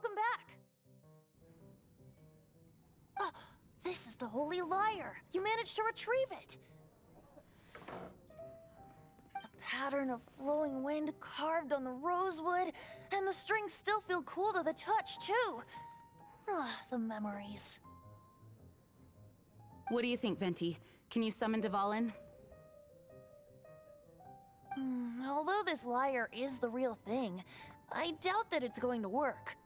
Welcome back! This is the Holy Lyre! You managed to retrieve it! The pattern of flowing wind carved on the rosewood, and the strings still feel cool to the touch, too! The memories. What do you think, Venti? Can you summon Dvalin? Although this lyre is the real thing, I doubt that it's going to work.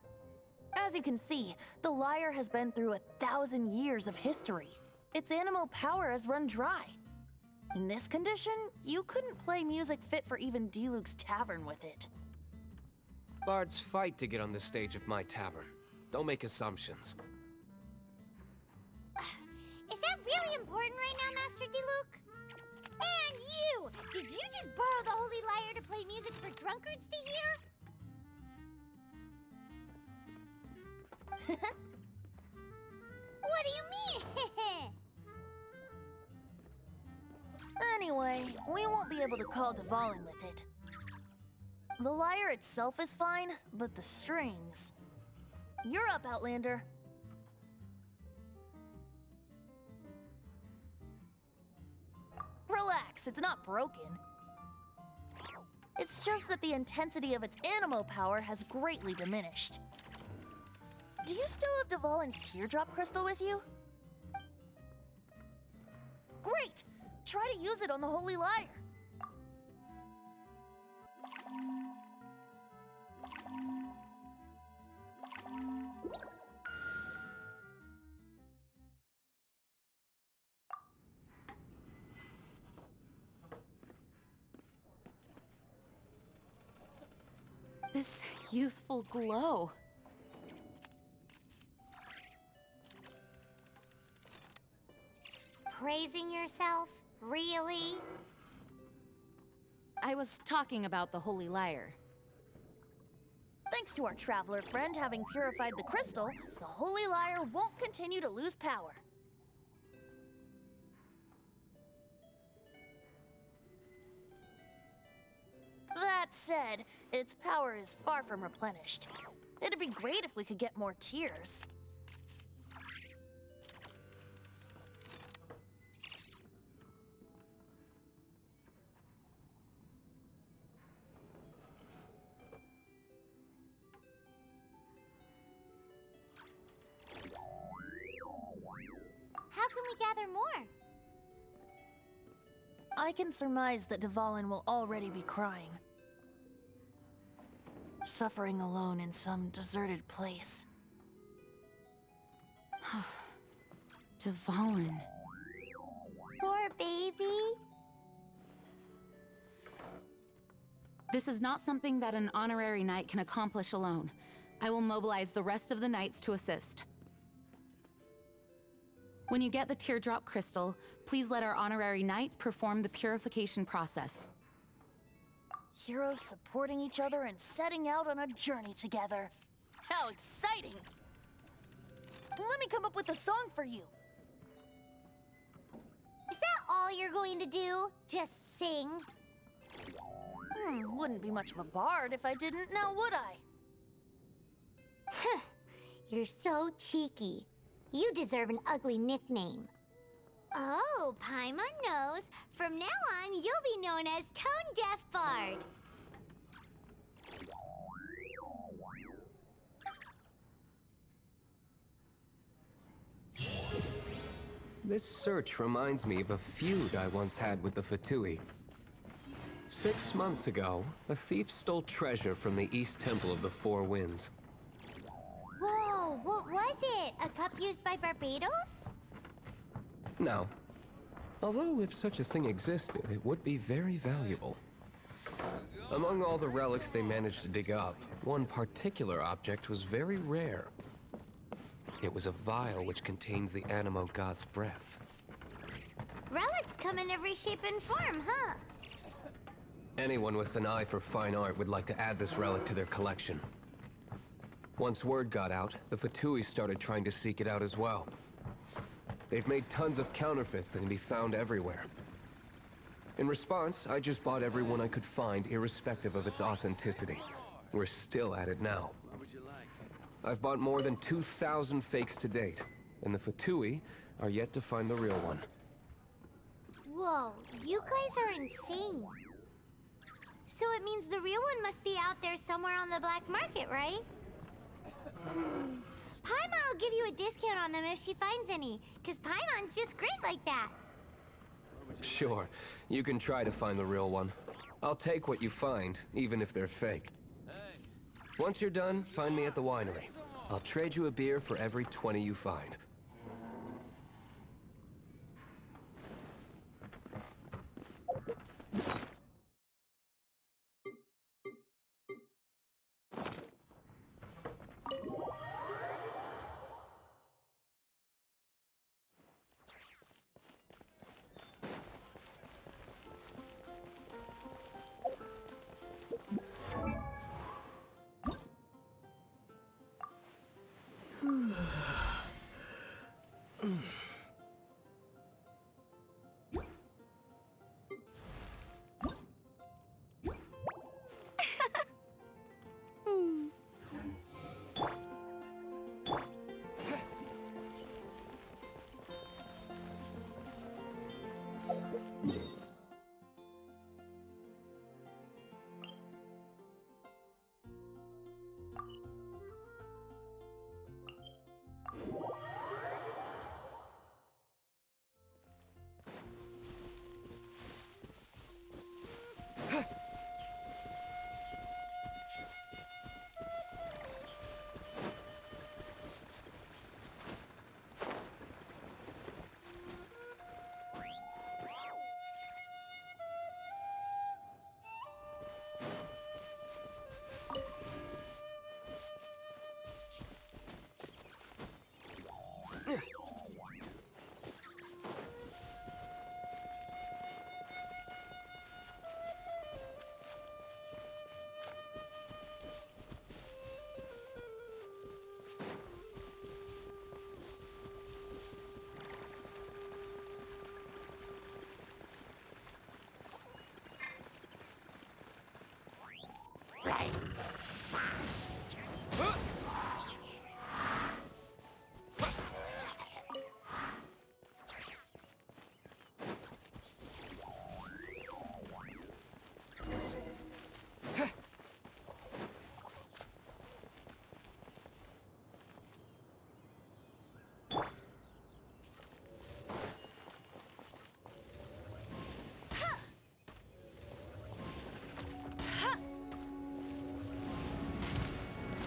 As you can see, the lyre has been through 1,000 years of history. Its animal power has run dry. In this condition, you couldn't play music fit for even Diluc's tavern with it. Bards fight to get on the stage of my tavern. Don't make assumptions. Is that really important right now, Master Diluc? And you! Did you just borrow the Holy Lyre to play music for drunkards to hear? What do you mean? Anyway, we won't be able to call Dvalin with it. The lyre itself is fine, but the strings... You're up, Outlander. Relax, it's not broken. It's just that the intensity of its animo power has greatly diminished. Do you still have Dvalin's teardrop crystal with you? Great! Try to use it on the Holy Lyre. This youthful glow. Praising yourself? Really? I was talking about the Holy Lyre. Thanks to our traveler friend having purified the crystal, the Holy Lyre won't continue to lose power. That said, its power is far from replenished. It'd be great if we could get more tears. How can we gather more? I can surmise that Dvalin will already be crying. Suffering alone in some deserted place. Dvalin. Poor baby. This is not something that an honorary knight can accomplish alone. I will mobilize the rest of the knights to assist. When you get the teardrop crystal, please let our honorary knight perform the purification process. Heroes supporting each other and setting out on a journey together. How exciting! Let me come up with a song for you. Is that all you're going to do? Just sing? Wouldn't be much of a bard if I didn't, now would I? You're so cheeky. You deserve an ugly nickname. Oh, Paimon knows. From now on, you'll be known as Tone Deaf Bard. This search reminds me of a feud I once had with the Fatui. 6 months ago, a thief stole treasure from the East Temple of the Four Winds. Whoa, what was it? A cup used by Barbados? No. Although if such a thing existed, it would be very valuable. Among all the relics they managed to dig up, one particular object was very rare. It was a vial which contained the Animo God's breath. Relics come in every shape and form, huh? Anyone with an eye for fine art would like to add this relic to their collection. Once word got out, the Fatui started trying to seek it out as well. They've made tons of counterfeits that can be found everywhere. In response, I just bought every one I could find, irrespective of its authenticity. We're still at it now. I've bought more than 2,000 fakes to date, and the Fatui are yet to find the real one. Whoa, you guys are insane. So it means the real one must be out there somewhere on the black market, right? Paimon will give you a discount on them if she finds any, because Paimon's just great like that. Sure, you can try to find the real one. I'll take what you find, even if they're fake. Once you're done, find me at the winery. I'll trade you a beer for every 20 you find.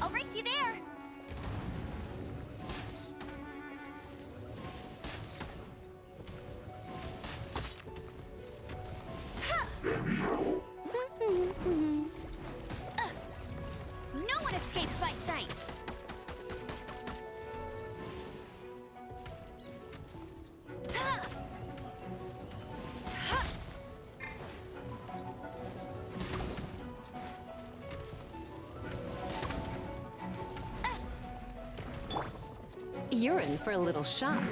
I'll race you there. No one escapes my sights! You're in for a little shock.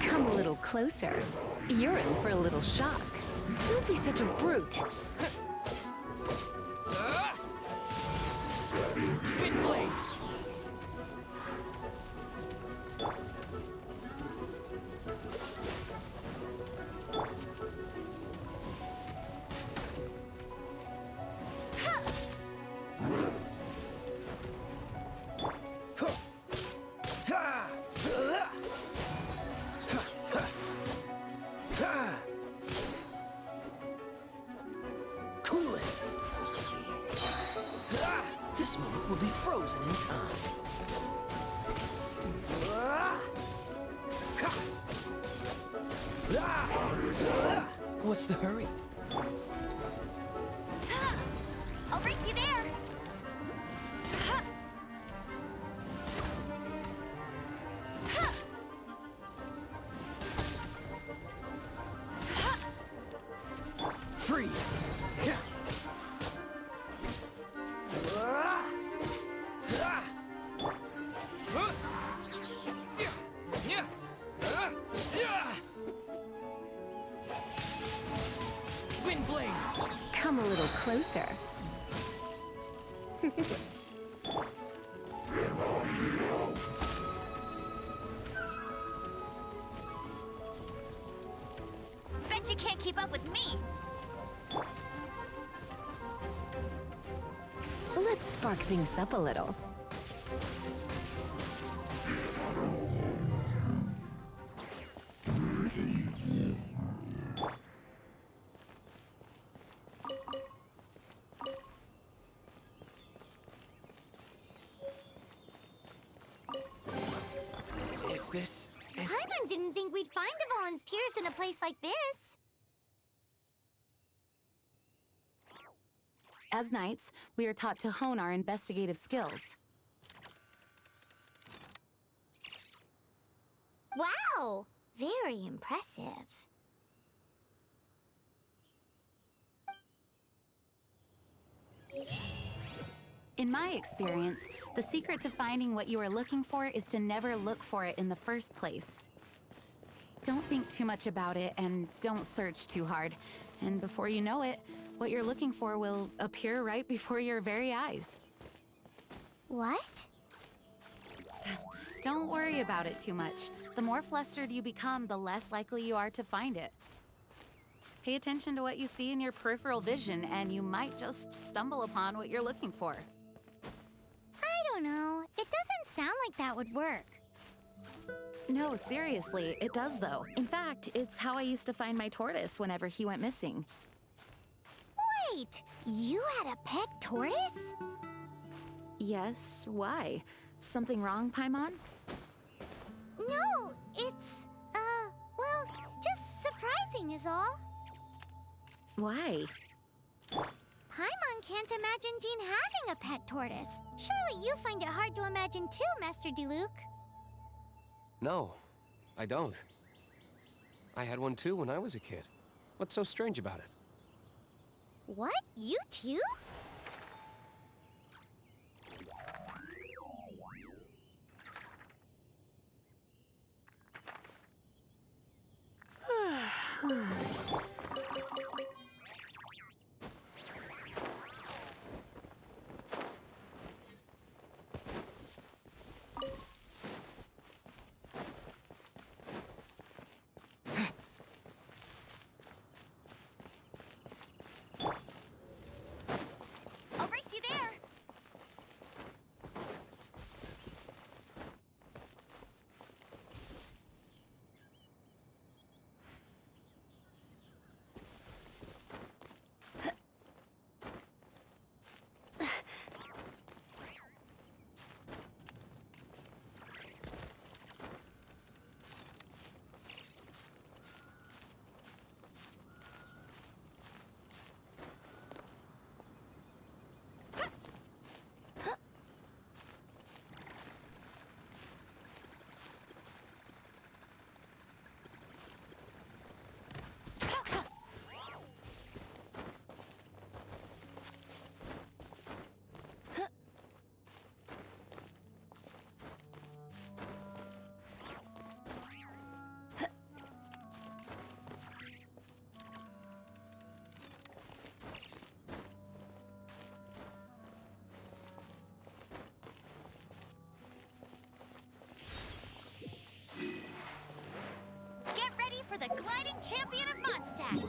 Come a little closer. You're in for a little shock. Don't be such a brute. Windblade! Cool it! This moment will be frozen in time. What's the hurry? I'll race you there. Freeze! Windblade! Come a little closer. can't keep up with me! Let's spark things up a little. Is this... Paimon didn't think we'd find Devalin's tears in a place like this. As knights, we are taught to hone our investigative skills. Wow! Very impressive. In my experience, the secret to finding what you are looking for is to never look for it in the first place. Don't think too much about it and don't search too hard. And before you know it, what you're looking for will appear right before your very eyes. What? Don't worry about it too much. The more flustered you become, the less likely you are to find it. Pay attention to what you see in your peripheral vision, and you might just stumble upon what you're looking for. I don't know. It doesn't sound like that would work. No, seriously, it does though. In fact, it's how I used to find my tortoise whenever he went missing. Wait! You had a pet tortoise? Yes, why? Something wrong, Paimon? No, it's, well, just surprising is all. Why? Paimon can't imagine Jean having a pet tortoise. Surely you find it hard to imagine too, Master Diluc. No, I don't. I had one too when I was a kid. What's so strange about it? What? You too? I'll race you there! Get ready for the gliding champion of Mondstadt!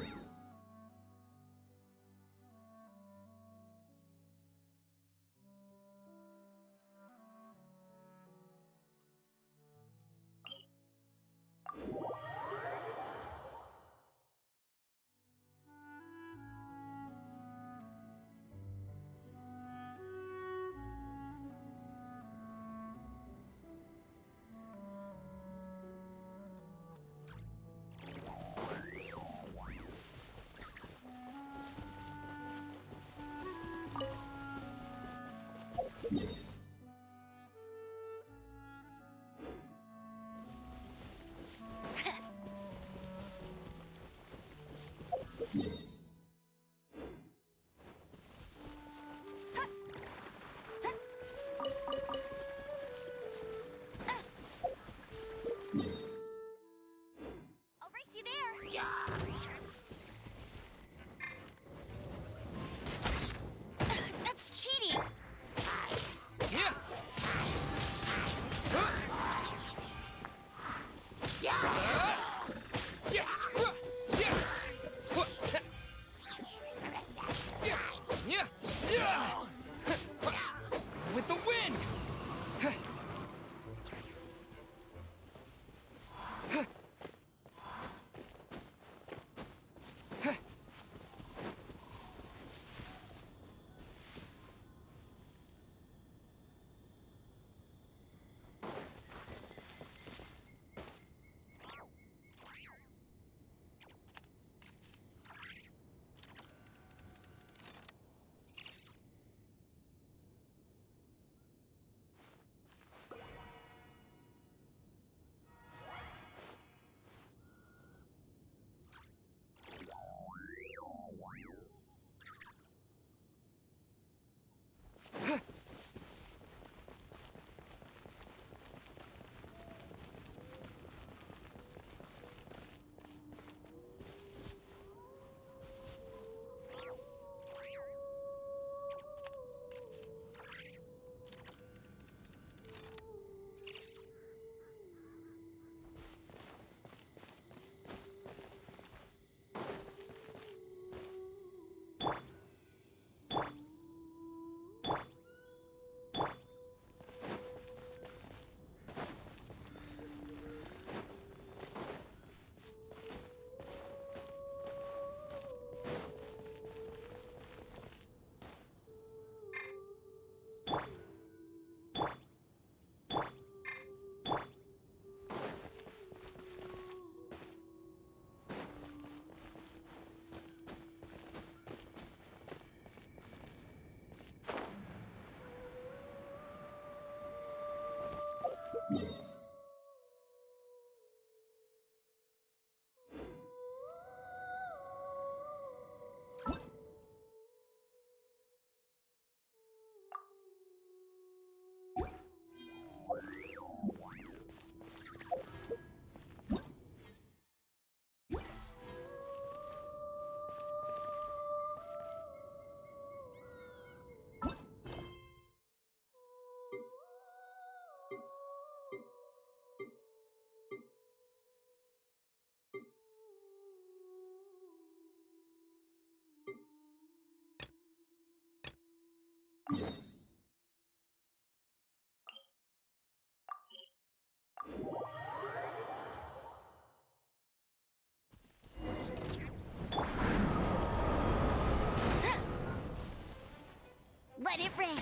Let it rain.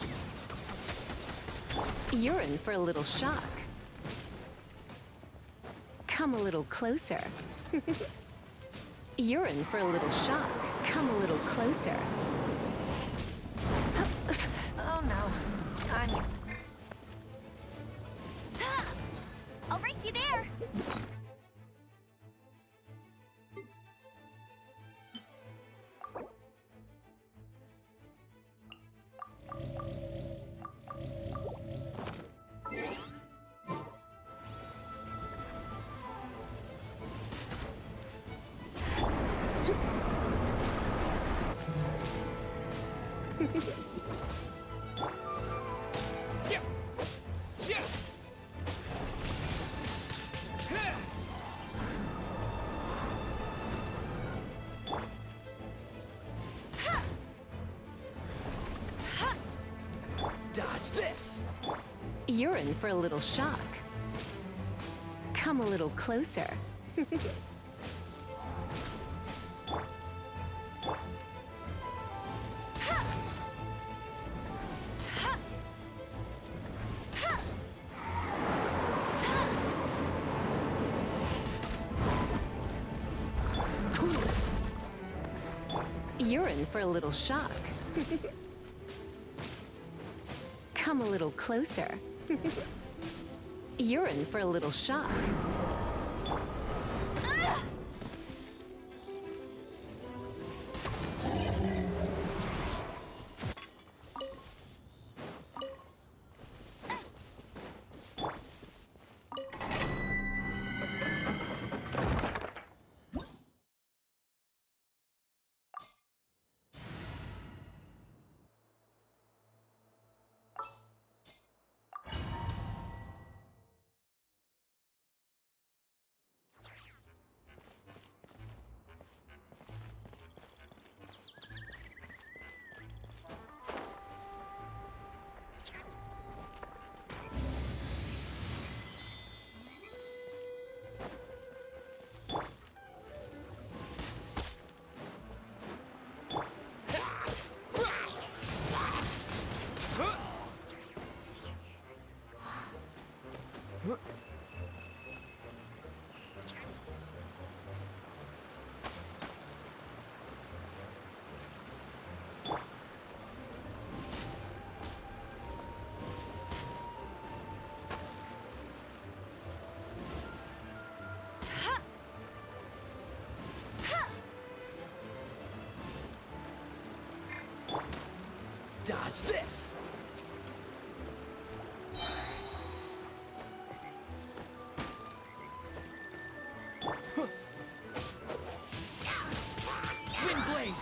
You're in for a little shock. Come a little closer. You're in for a little shock. Come a little closer. Oh no. I'll race you there. Dodge this! You're in for a little shock. Come a little closer. You're in for a little shock. Come a little closer. You're in for a little shock. Dodge this! Windblade!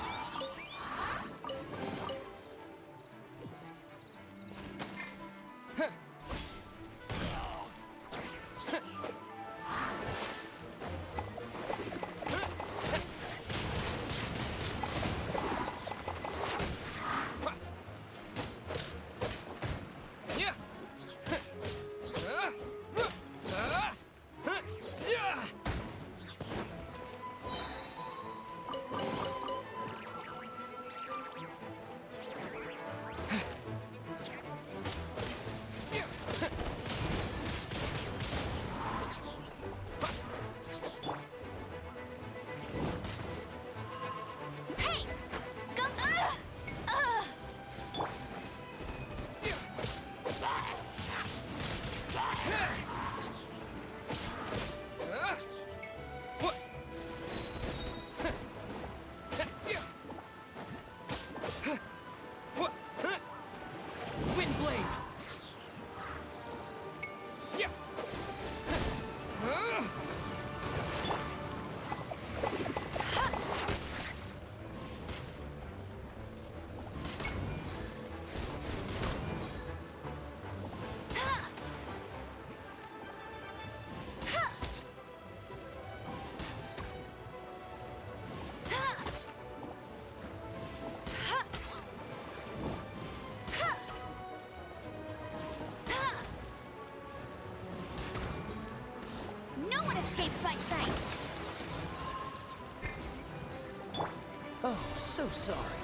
No one escapes my sight! Oh, so sorry.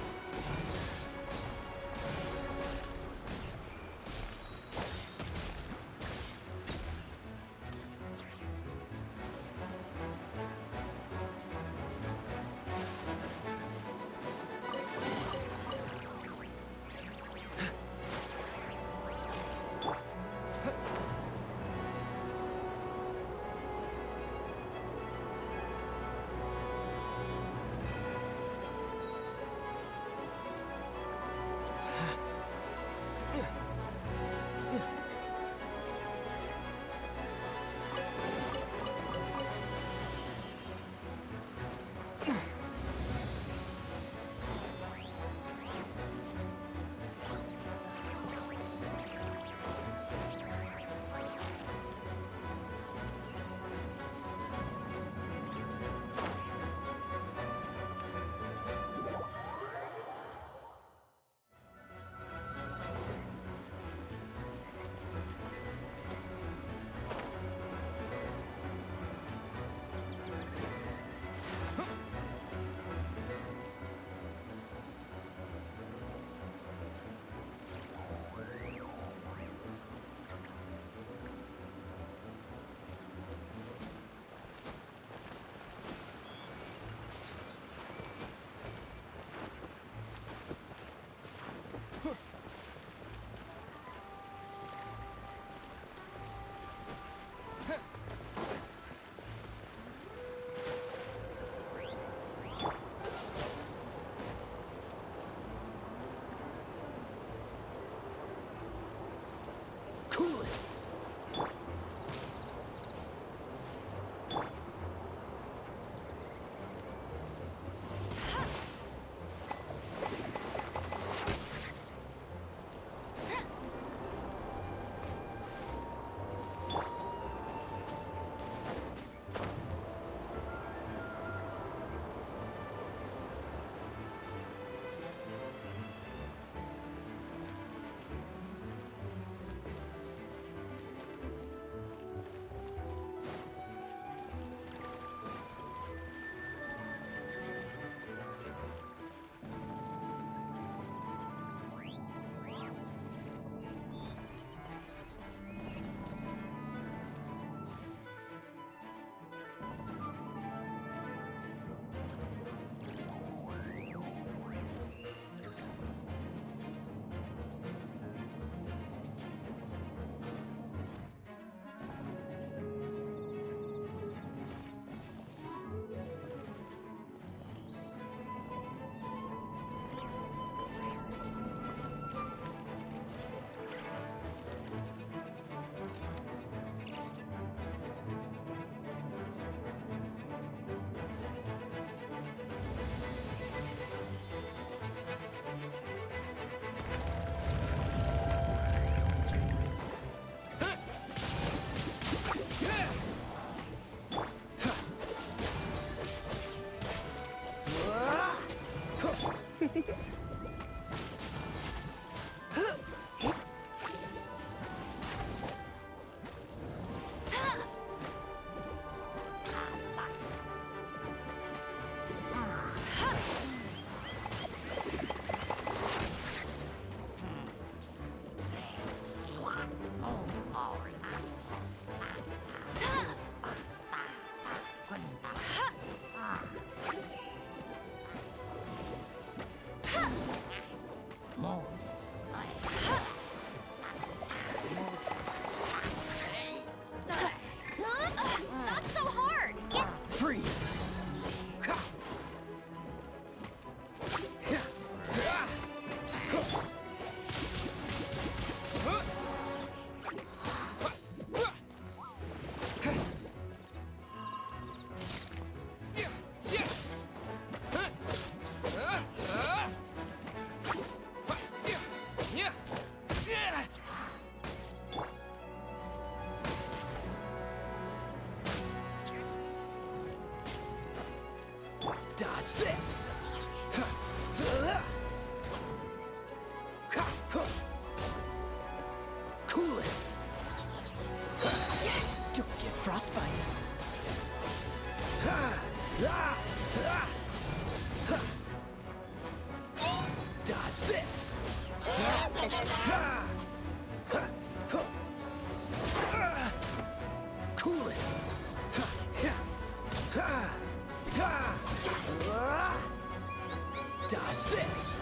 Cool it! Don't get frostbite! Dodge this! Cool it! Dodge this!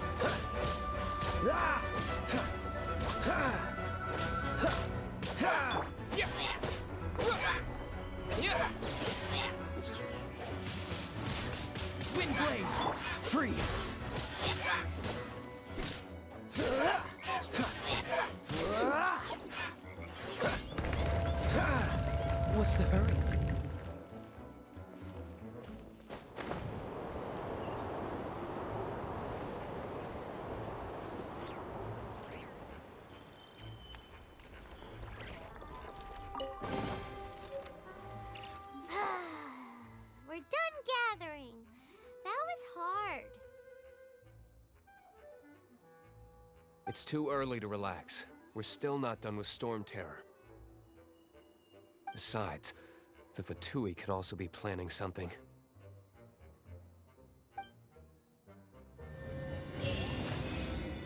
Wind blade! Freeze! What's the hurry? We're done gathering. That was hard. It's too early to relax. We're still not done with Storm Terror. Besides, the Fatui could also be planning something.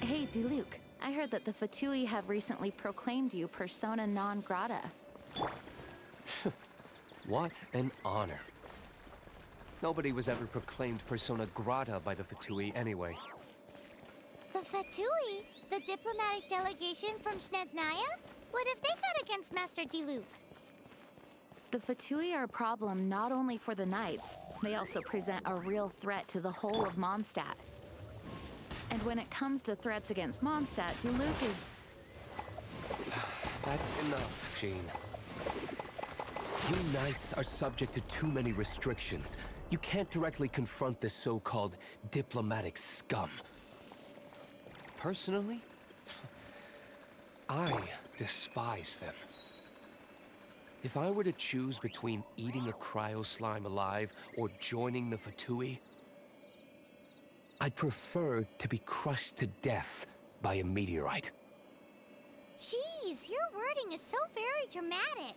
Hey, Diluc, I heard that the Fatui have recently proclaimed you persona non grata. What an honor. Nobody was ever proclaimed persona grata by the Fatui anyway. The Fatui? The diplomatic delegation from Sneznaya? What have they got against Master Diluc? The Fatui are a problem not only for the Knights, they also present a real threat to the whole of Mondstadt. And when it comes to threats against Mondstadt, Diluc is... That's enough, Jean. You Knights are subject to too many restrictions. You can't directly confront this so-called diplomatic scum. Personally, I despise them. If I were to choose between eating a cryo slime alive or joining the Fatui, I'd prefer to be crushed to death by a meteorite. Jeez, your wording is so very dramatic.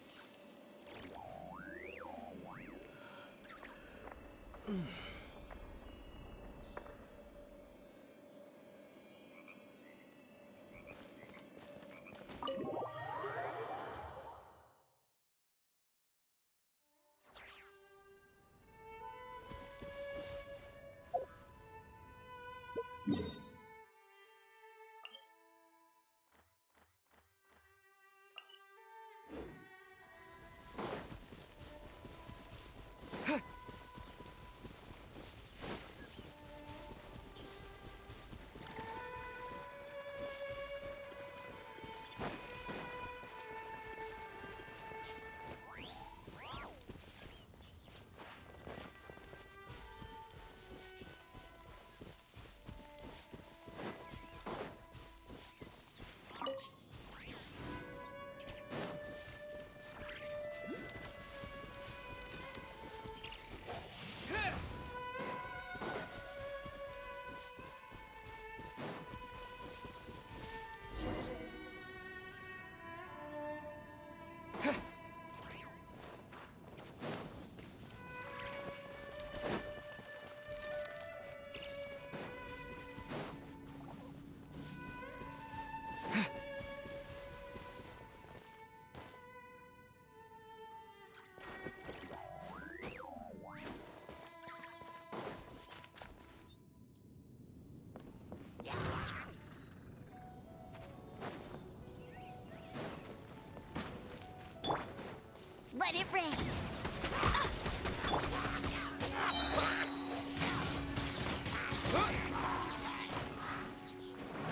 Let it rain.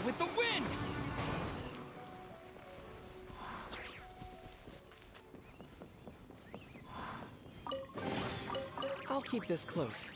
With the wind! I'll keep this close.